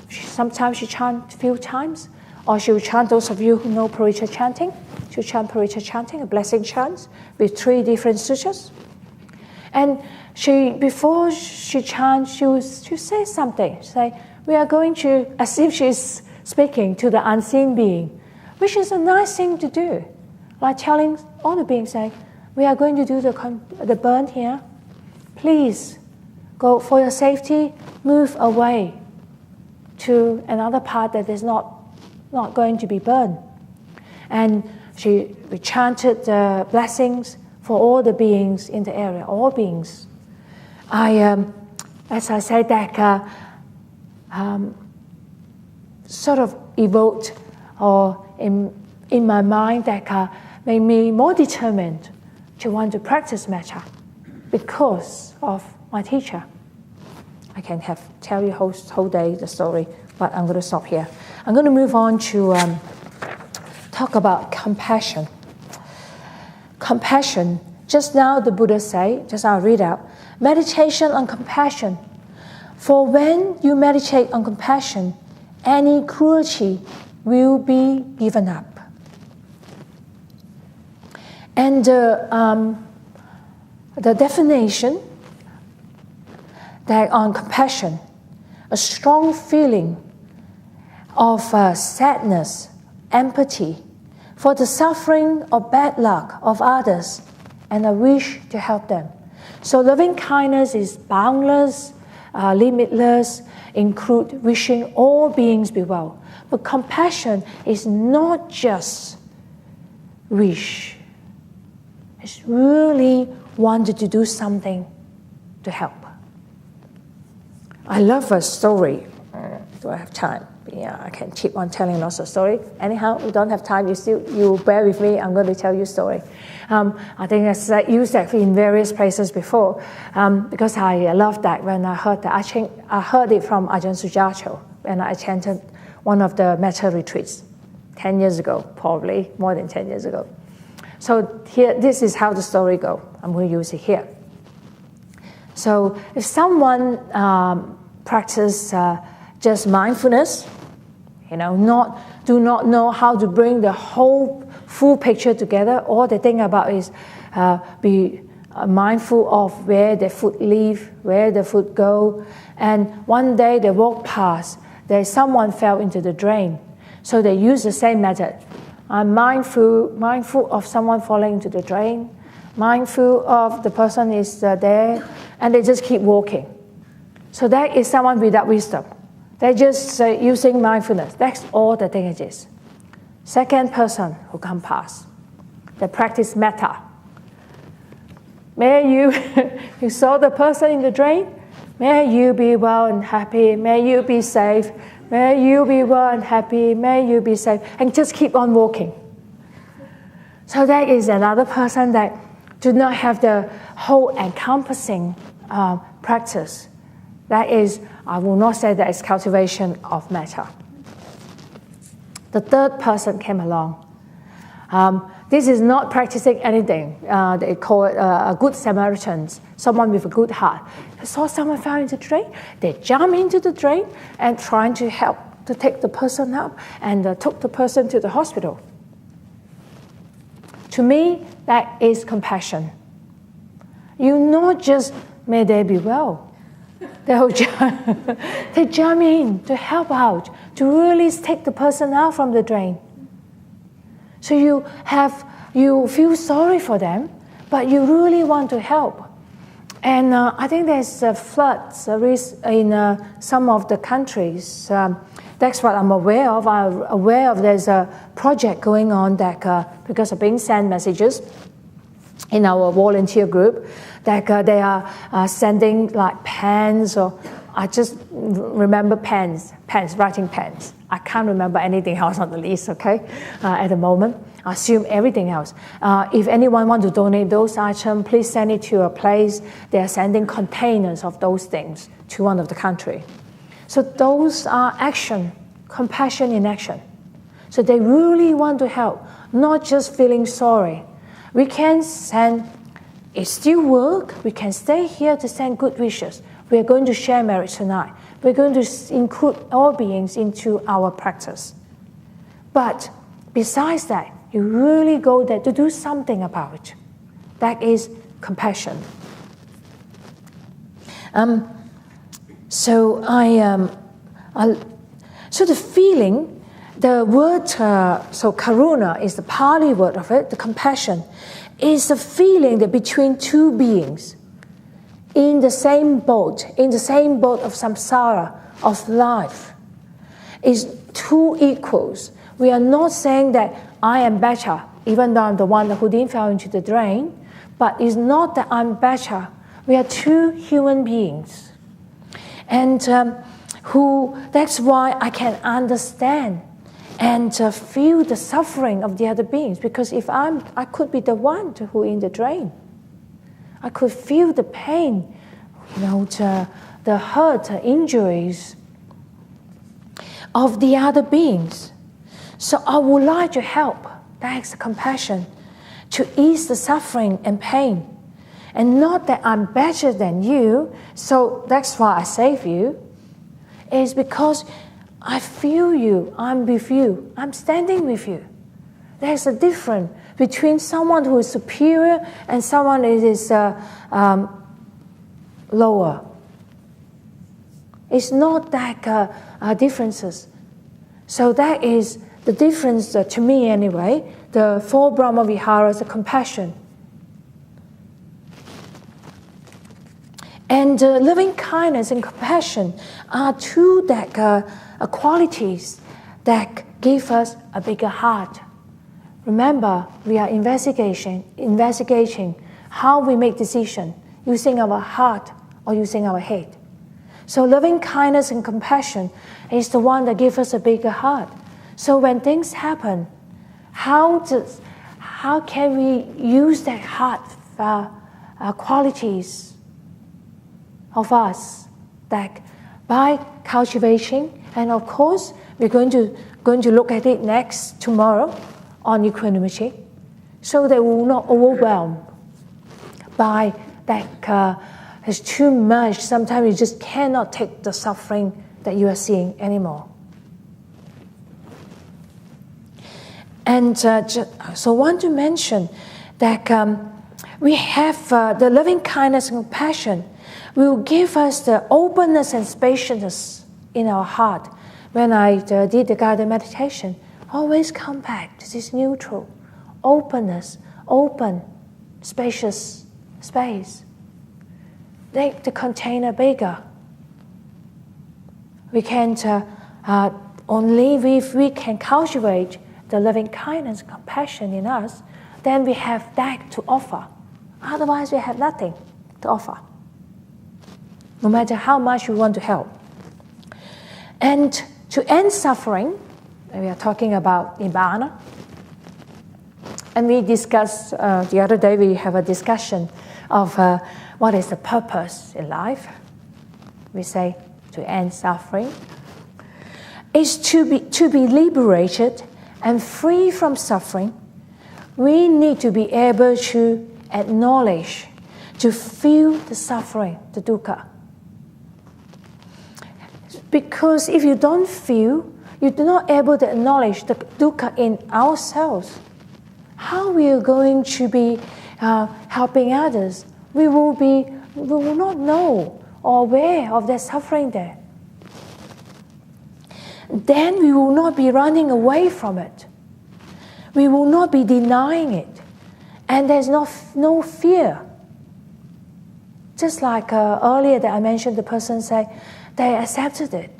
Sometimes she chants a few times. Or she will chant, those of you who know Paricha chanting, she'll chant Paricha chanting, a blessing chant with 3 different sutras. And before she chants, she'll say something. She'll say, we are going to, as if she's speaking to the unseen being, which is a nice thing to do. Like telling all the beings, say, we are going to do the burn here. Please, go for your safety, move away to another part that is not going to be burned. And we chanted the blessings for all the beings in the area, all beings. As I said, that sort of evoked or in my mind that made me more determined to want to practice metta because of my teacher. I can tell you whole day the story, but I'm going to stop here. I'm going to move on to talk about compassion. Compassion. Just now the Buddha say, just now I read out, meditation on compassion. For when you meditate on compassion, any cruelty will be given up. And the definition that on compassion, a strong feeling of sadness, empathy for the suffering or bad luck of others, and a wish to help them. So loving kindness is boundless, limitless, include wishing all beings be well. But compassion is not just wish. It's really wanted to do something to help. I love a story. Do I have time? Yeah, I can keep on telling lots of stories. Anyhow, we don't have time. You bear with me. I'm going to tell you a story. I think I've used that in various places before because I love that when I heard that. I heard it from Ajahn Sujato when I attended one of the metta retreats 10 years ago, probably more than 10 years ago. So here, this is how the story goes. I'm going to use it here. So if someone practices just mindfulness, do not know how to bring the whole full picture together. All they think about is be mindful of where their foot leave, where their foot go. And one day they walk past, someone fell into the drain. So they use the same method. I'm mindful of someone falling into the drain, mindful of the person is there, and they just keep walking. So that is someone without wisdom. They're just using mindfulness. That's all the thing it is. Second person who come past, they practice metta. May you saw the person in the drain, may you be well and happy, may you be safe, may you be well and happy, may you be safe, and just keep on walking. So that is another person that do not have the whole encompassing practice. That is, I will not say that it's cultivation of metta. The third person came along. This is not practicing anything. They call it a good Samaritan, someone with a good heart. They saw someone fell into the drain. They jump into the drain and trying to help to take the person up and took the person to the hospital. To me, that is compassion. You not just, may they be well. They jump in to help out, to really take the person out from the drain. So you feel sorry for them, but you really want to help. And I think there's floods in some of the countries. That's what I'm aware of. I'm aware of there's a project going on that because of being sent messages in our volunteer group that they are sending like pens, or I just remember pens, writing pens. I can't remember anything else on the list, okay, at the moment. I assume everything else. If anyone wants to donate those items, please send it to a place. They are sending containers of those things to one of the country. So those are action, compassion in action. So they really want to help, not just feeling sorry. We can send, it still work. We can stay here to send good wishes. We are going to share merit tonight. We're going to include all beings into our practice. But besides that, you really go there to do something about it. That is compassion. So the feeling, the word, so karuna is the Pali word of it, the compassion, is the feeling that between two beings in the same boat of samsara, of life, is two equals. We are not saying that I am better, even though I'm the one who didn't fall into the drain, but it's not that I'm better. We are two human beings. And that's why I can understand and feel the suffering of the other beings, because if I could be the one who in the drain. I could feel the pain, the hurt, the injuries of the other beings. So I would like to help, that's compassion, to ease the suffering and pain. And not that I'm better than you, so that's why I save you. It's because I feel you, I'm with you, I'm standing with you. There's a difference between someone who is superior and someone who is lower. It's not that differences. So that is the difference to me anyway, the four Brahma Viharas, the compassion. And loving kindness and compassion are two qualities that give us a bigger heart. Remember, we are investigating how we make decisions, using our heart or using our head. So loving kindness and compassion is the one that gives us a bigger heart. So when things happen, how can we use that heart qualities of us that by cultivating, and of course we're going to look at it tomorrow on equanimity, so they will not overwhelm by that. It's too much. Sometimes you just cannot take the suffering that you are seeing anymore. And so I want to mention that we have the loving kindness and compassion will give us the openness and spaciousness in our heart. When I did the guided meditation, always come back to this neutral, openness, open, spacious space. Make the container bigger. We can't, only if we can cultivate the loving kindness and compassion in us, then we have that to offer. Otherwise, we have nothing to offer, no matter how much we want to help. And to end suffering, we are talking about Nibbana. And we discussed, the other day we have a discussion of what is the purpose in life. We say to end suffering is to be liberated and free from suffering. We need to be able to acknowledge, to feel the suffering, the dukkha. Because if you don't feel, you're not able to acknowledge the dukkha in ourselves, how we are going to be helping others? We will not know or aware of their suffering there. Then we will not be running away from it. We will not be denying it. And there's no fear. Just like earlier that I mentioned, the person say, they accepted it.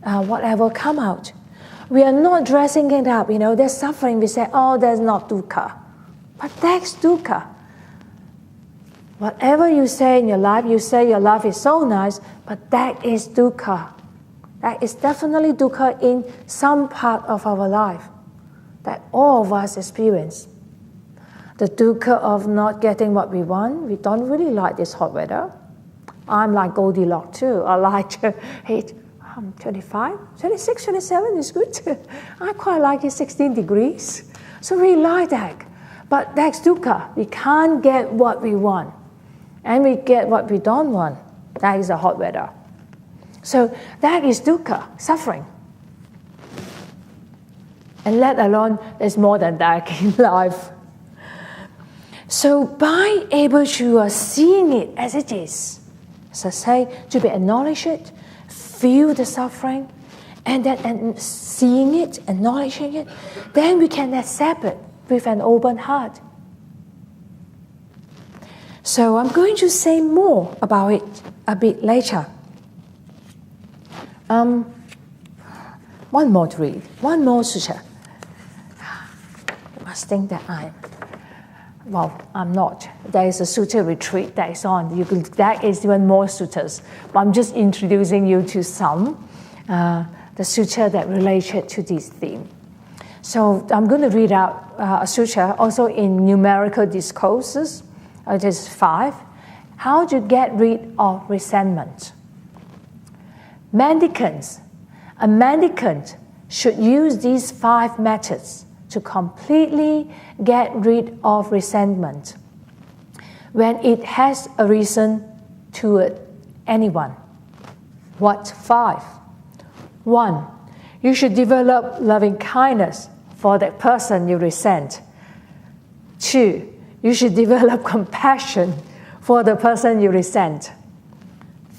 Whatever come out. We are not dressing it up, there's suffering. We say, oh, that's not dukkha. But that's dukkha. Whatever you say in your life, you say your life is so nice, but that is dukkha. That is definitely dukkha in some part of our life that all of us experience. The dukkha of not getting what we want. We don't really like this hot weather. I'm like Goldilocks too. I like it. 25, 26, 27 is good. I quite like it 16 degrees. So we like that. But that's dukkha. We can't get what we want. And we get what we don't want. That is the hot weather. So that is dukkha, suffering. And let alone there's more than that in life. So by able to seeing it as it is, as I say, to be acknowledge it, feel the suffering, and then seeing it, acknowledging it, then we can accept it with an open heart. So I'm going to say more about it a bit later. One more to read, one more sutta. You must think that I'm not. There is a sutta retreat that is on. That is even more suttas. But I'm just introducing you to some, the sutta that related to this theme. So I'm going to read out a sutta also in numerical discourses. It is 5. How to get rid of resentment. Mendicants. A mendicant should use these 5 methods to completely get rid of resentment when it has arisen toward anyone. What 5? 1. You should develop loving kindness for that person you resent. 2. You should develop compassion for the person you resent.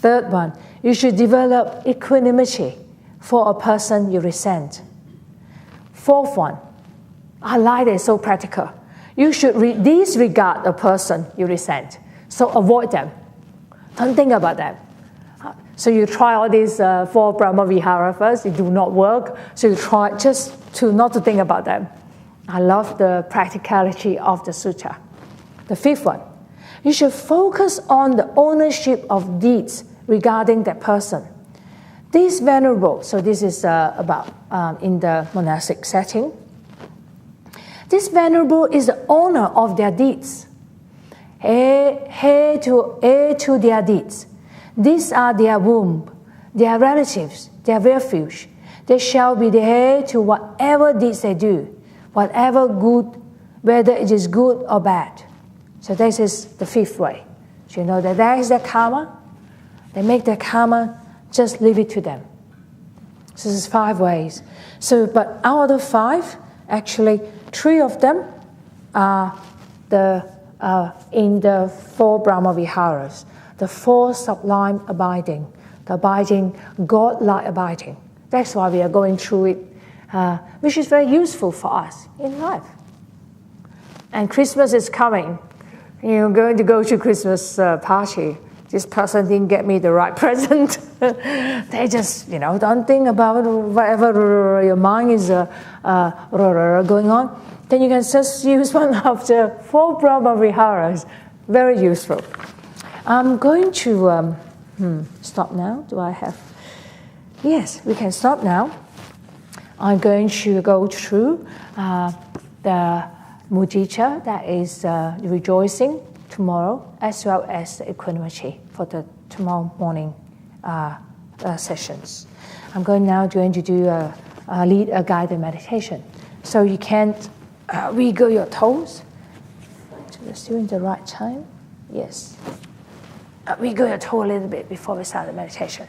3rd one, you should develop equanimity for a person you resent. 4th one, I like it, so practical. You should disregard a person you resent. So avoid them. Don't think about them. So you try all these 4 Brahma Vihara first, it do not work. So you try just not to think about them. I love the practicality of the sutta. The 5th one, you should focus on the ownership of deeds regarding that person. This venerable, so this is about in the monastic setting. This venerable is the owner of their deeds. Heir to their deeds. These are their womb, their relatives, their refuge. They shall be the heir to whatever deeds they do, whatever good, whether it is good or bad. So this is the 5th way. So you know that there is their karma. They make their karma, just leave it to them. So this is 5 ways. So, but out of the 5, actually 3 of them are in the 4 Brahma Viharas, the 4 sublime abiding, the abiding, God-like abiding. That's why we are going through it, which is very useful for us in life. And Christmas is coming. You're going to go to Christmas party. This person didn't get me the right present. They just, don't think about whatever your mind is going on. Then you can just use one of the 4 Brahma Viharas. Very useful. I'm going to stop now. Do I have? Yes, we can stop now. I'm going to go through the mudita, that is rejoicing tomorrow, as well as the equanimity for the tomorrow morning sessions. I'm going to do lead a guided meditation. So you can wiggle your toes. We're still in the right time. Yes. Wiggle your toe a little bit before we start the meditation.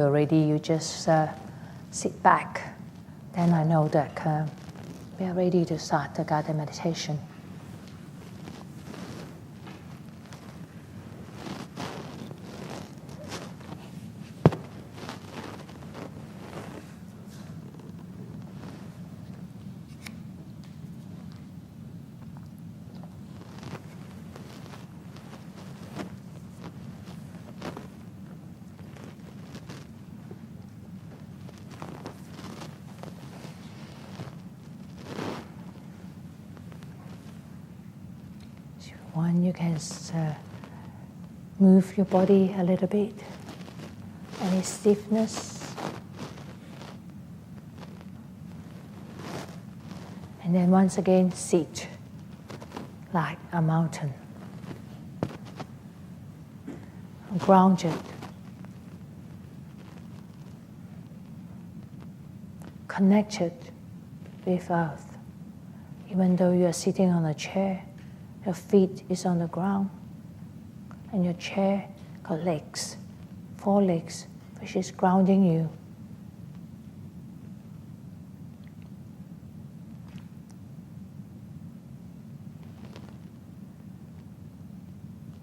you're ready, you just sit back. Then I know that we are ready to start the guided meditation. You can move your body a little bit. Any stiffness. And then once again, sit like a mountain. Grounded. Connected with earth. Even though you are sitting on a chair, your feet is on the ground, and your chair got legs, 4 legs, which is grounding you.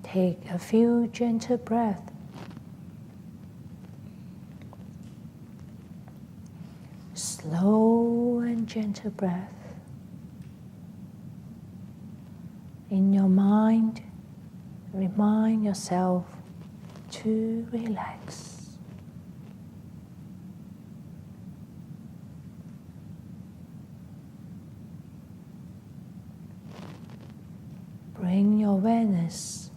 Take a few gentle breaths. Slow and gentle breath. In your mind, remind yourself to relax. Bring your awareness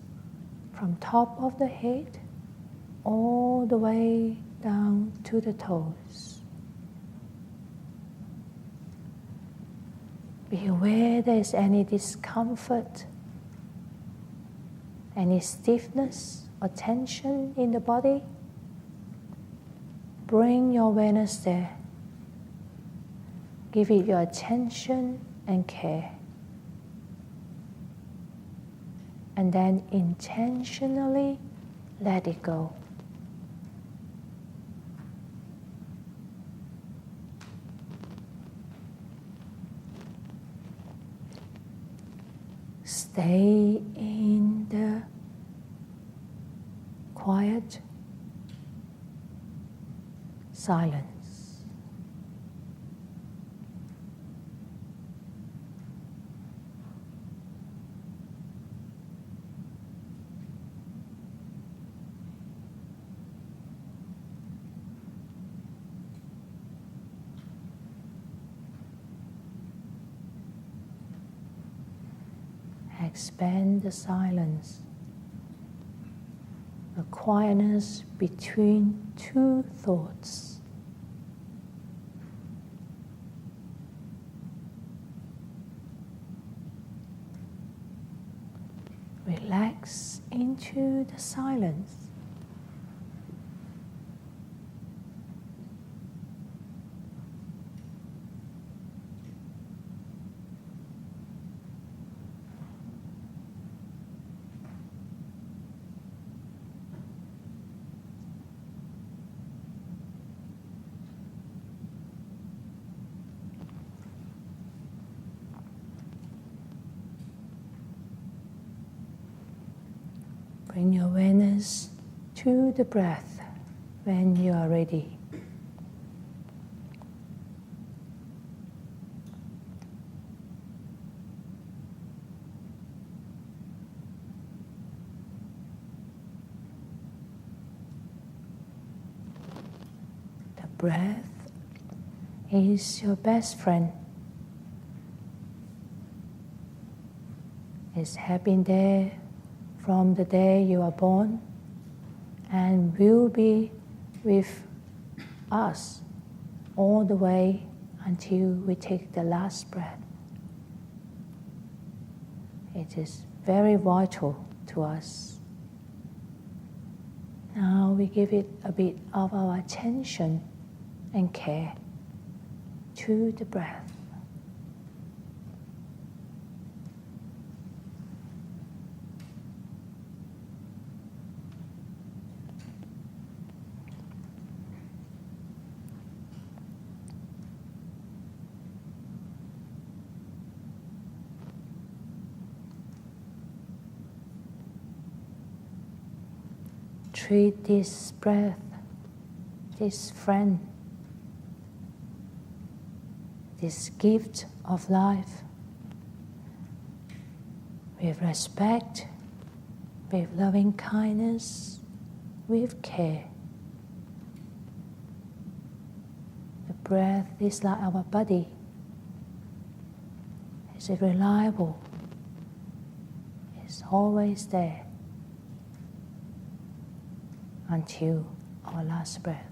from top of the head all the way down to the toes. Be aware there's any discomfort, any stiffness or tension in the body. Bring your awareness there. Give it your attention and care. And then intentionally let it go. Stay in the quiet silence. Expand the silence, the quietness between 2 thoughts. Relax into the silence. Bring your awareness to the breath when you are ready. The breath is your best friend. It has been there from the day you are born and will be with us all the way until we take the last breath. It is very vital to us. Now we give it a bit of our attention and care to the breath. treat this breath, this friend, this gift of life with respect, with loving kindness, with care. The breath is like our body. It's reliable. It's always there until our last breath.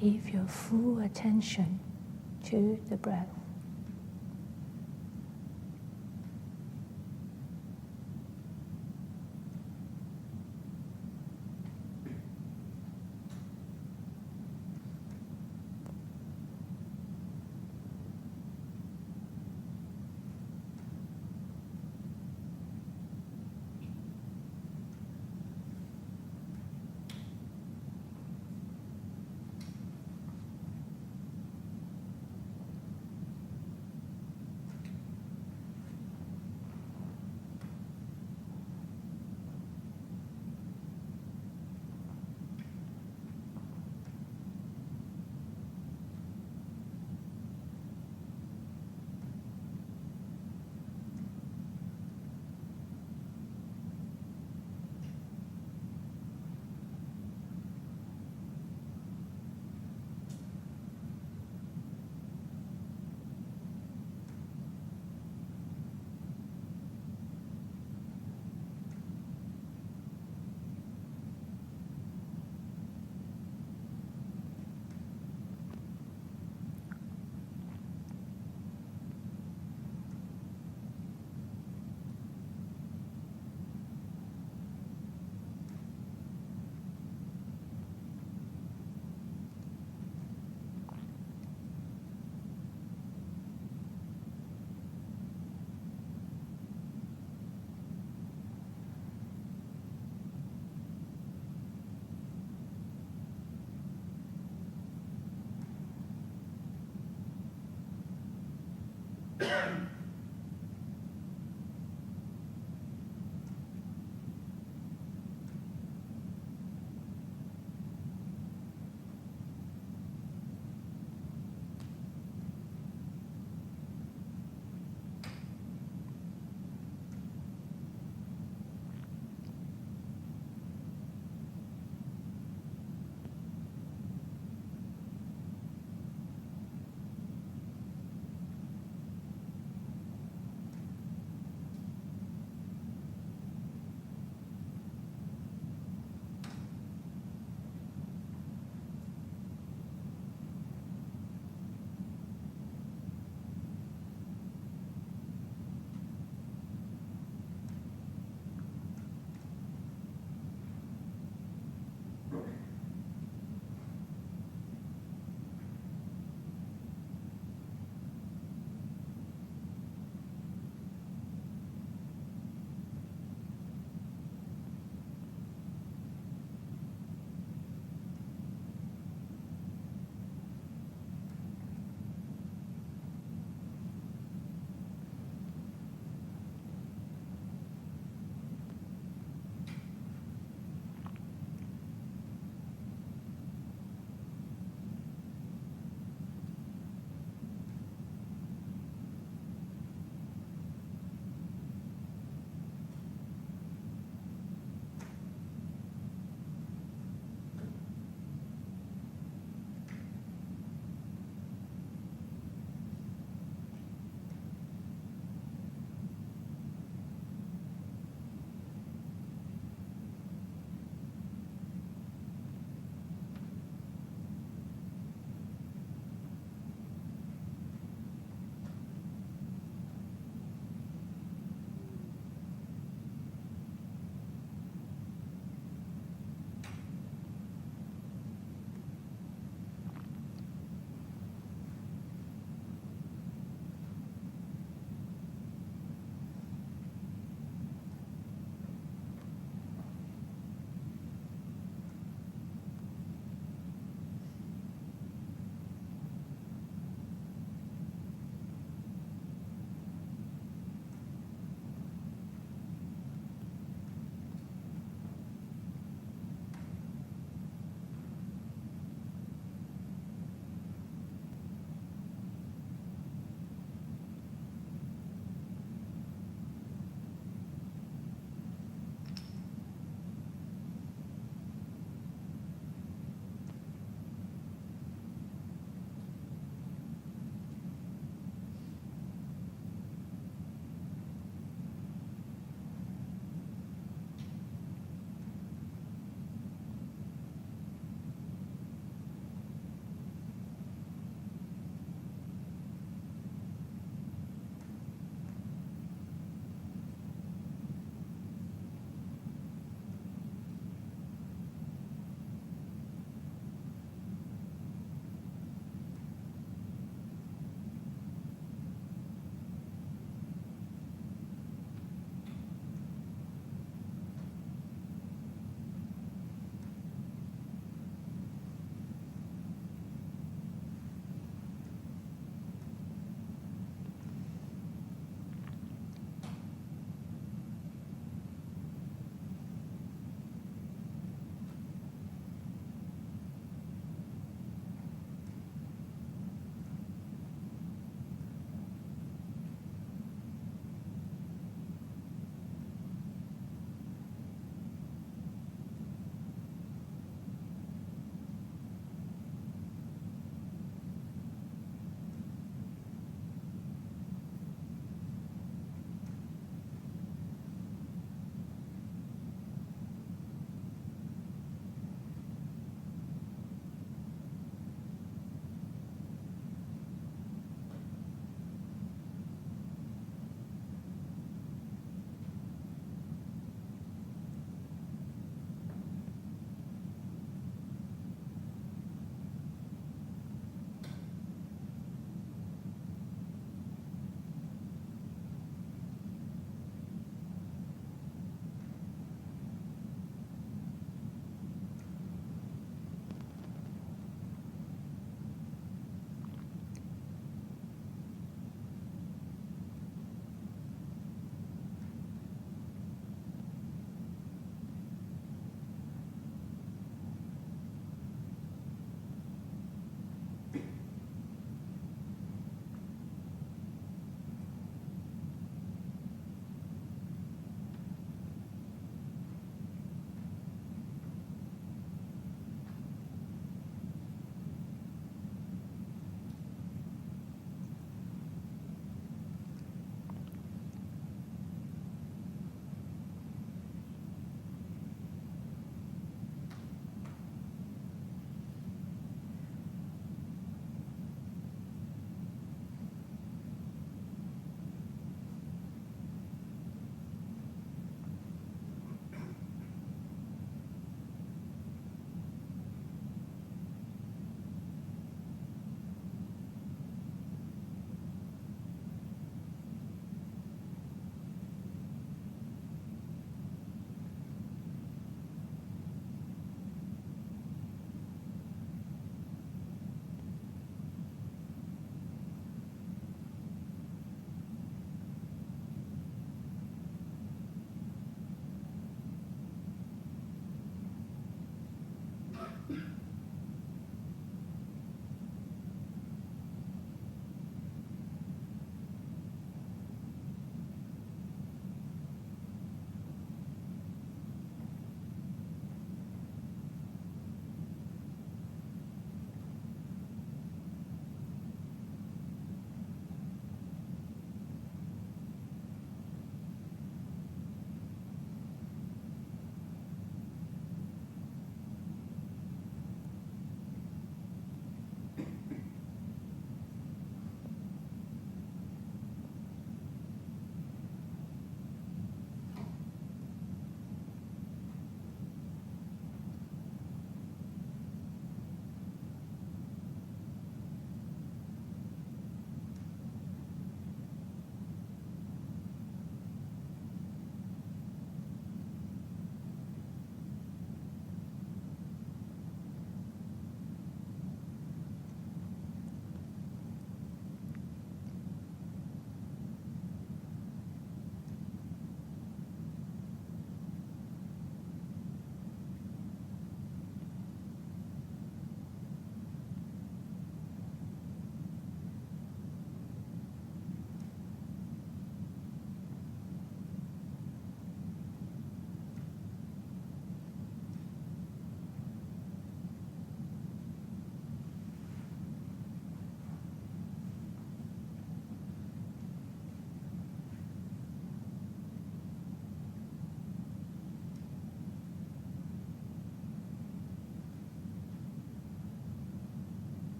Give your full attention to the breath.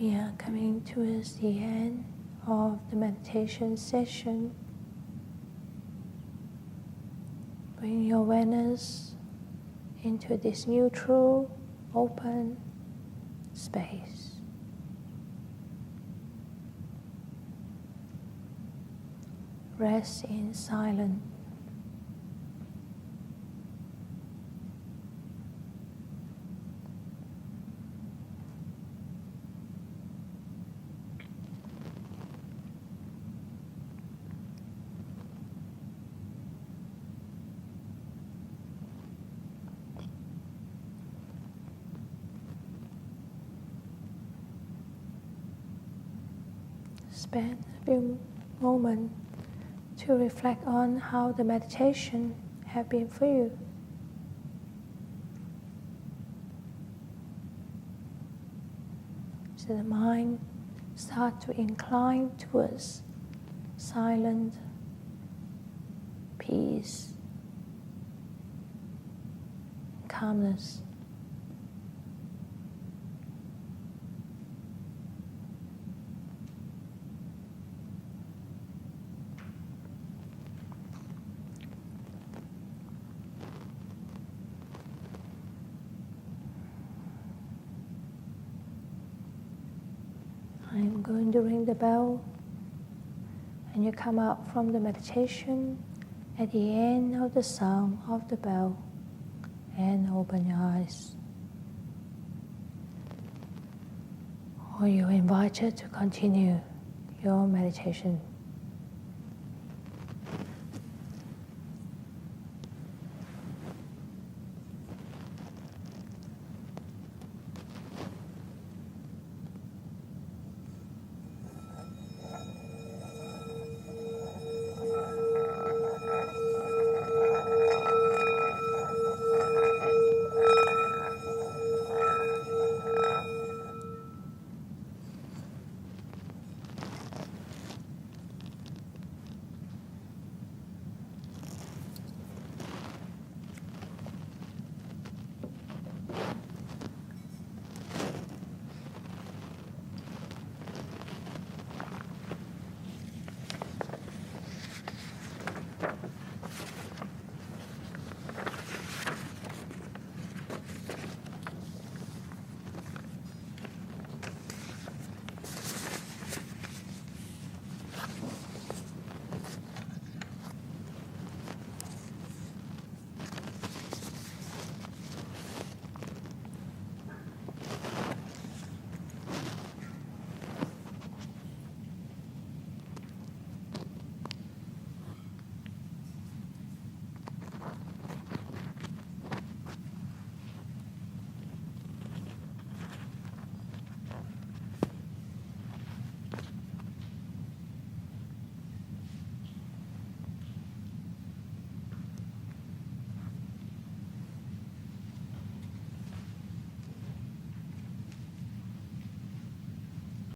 We are coming towards the end of the meditation session. Bring your awareness into this neutral, open space. Rest in silence. Spend a few moments to reflect on how the meditation has been for you. So the mind starts to incline towards silent peace, calmness. I'm going to ring the bell, and you come out from the meditation at the end of the sound of the bell and open your eyes. Or you're invited to continue your meditation.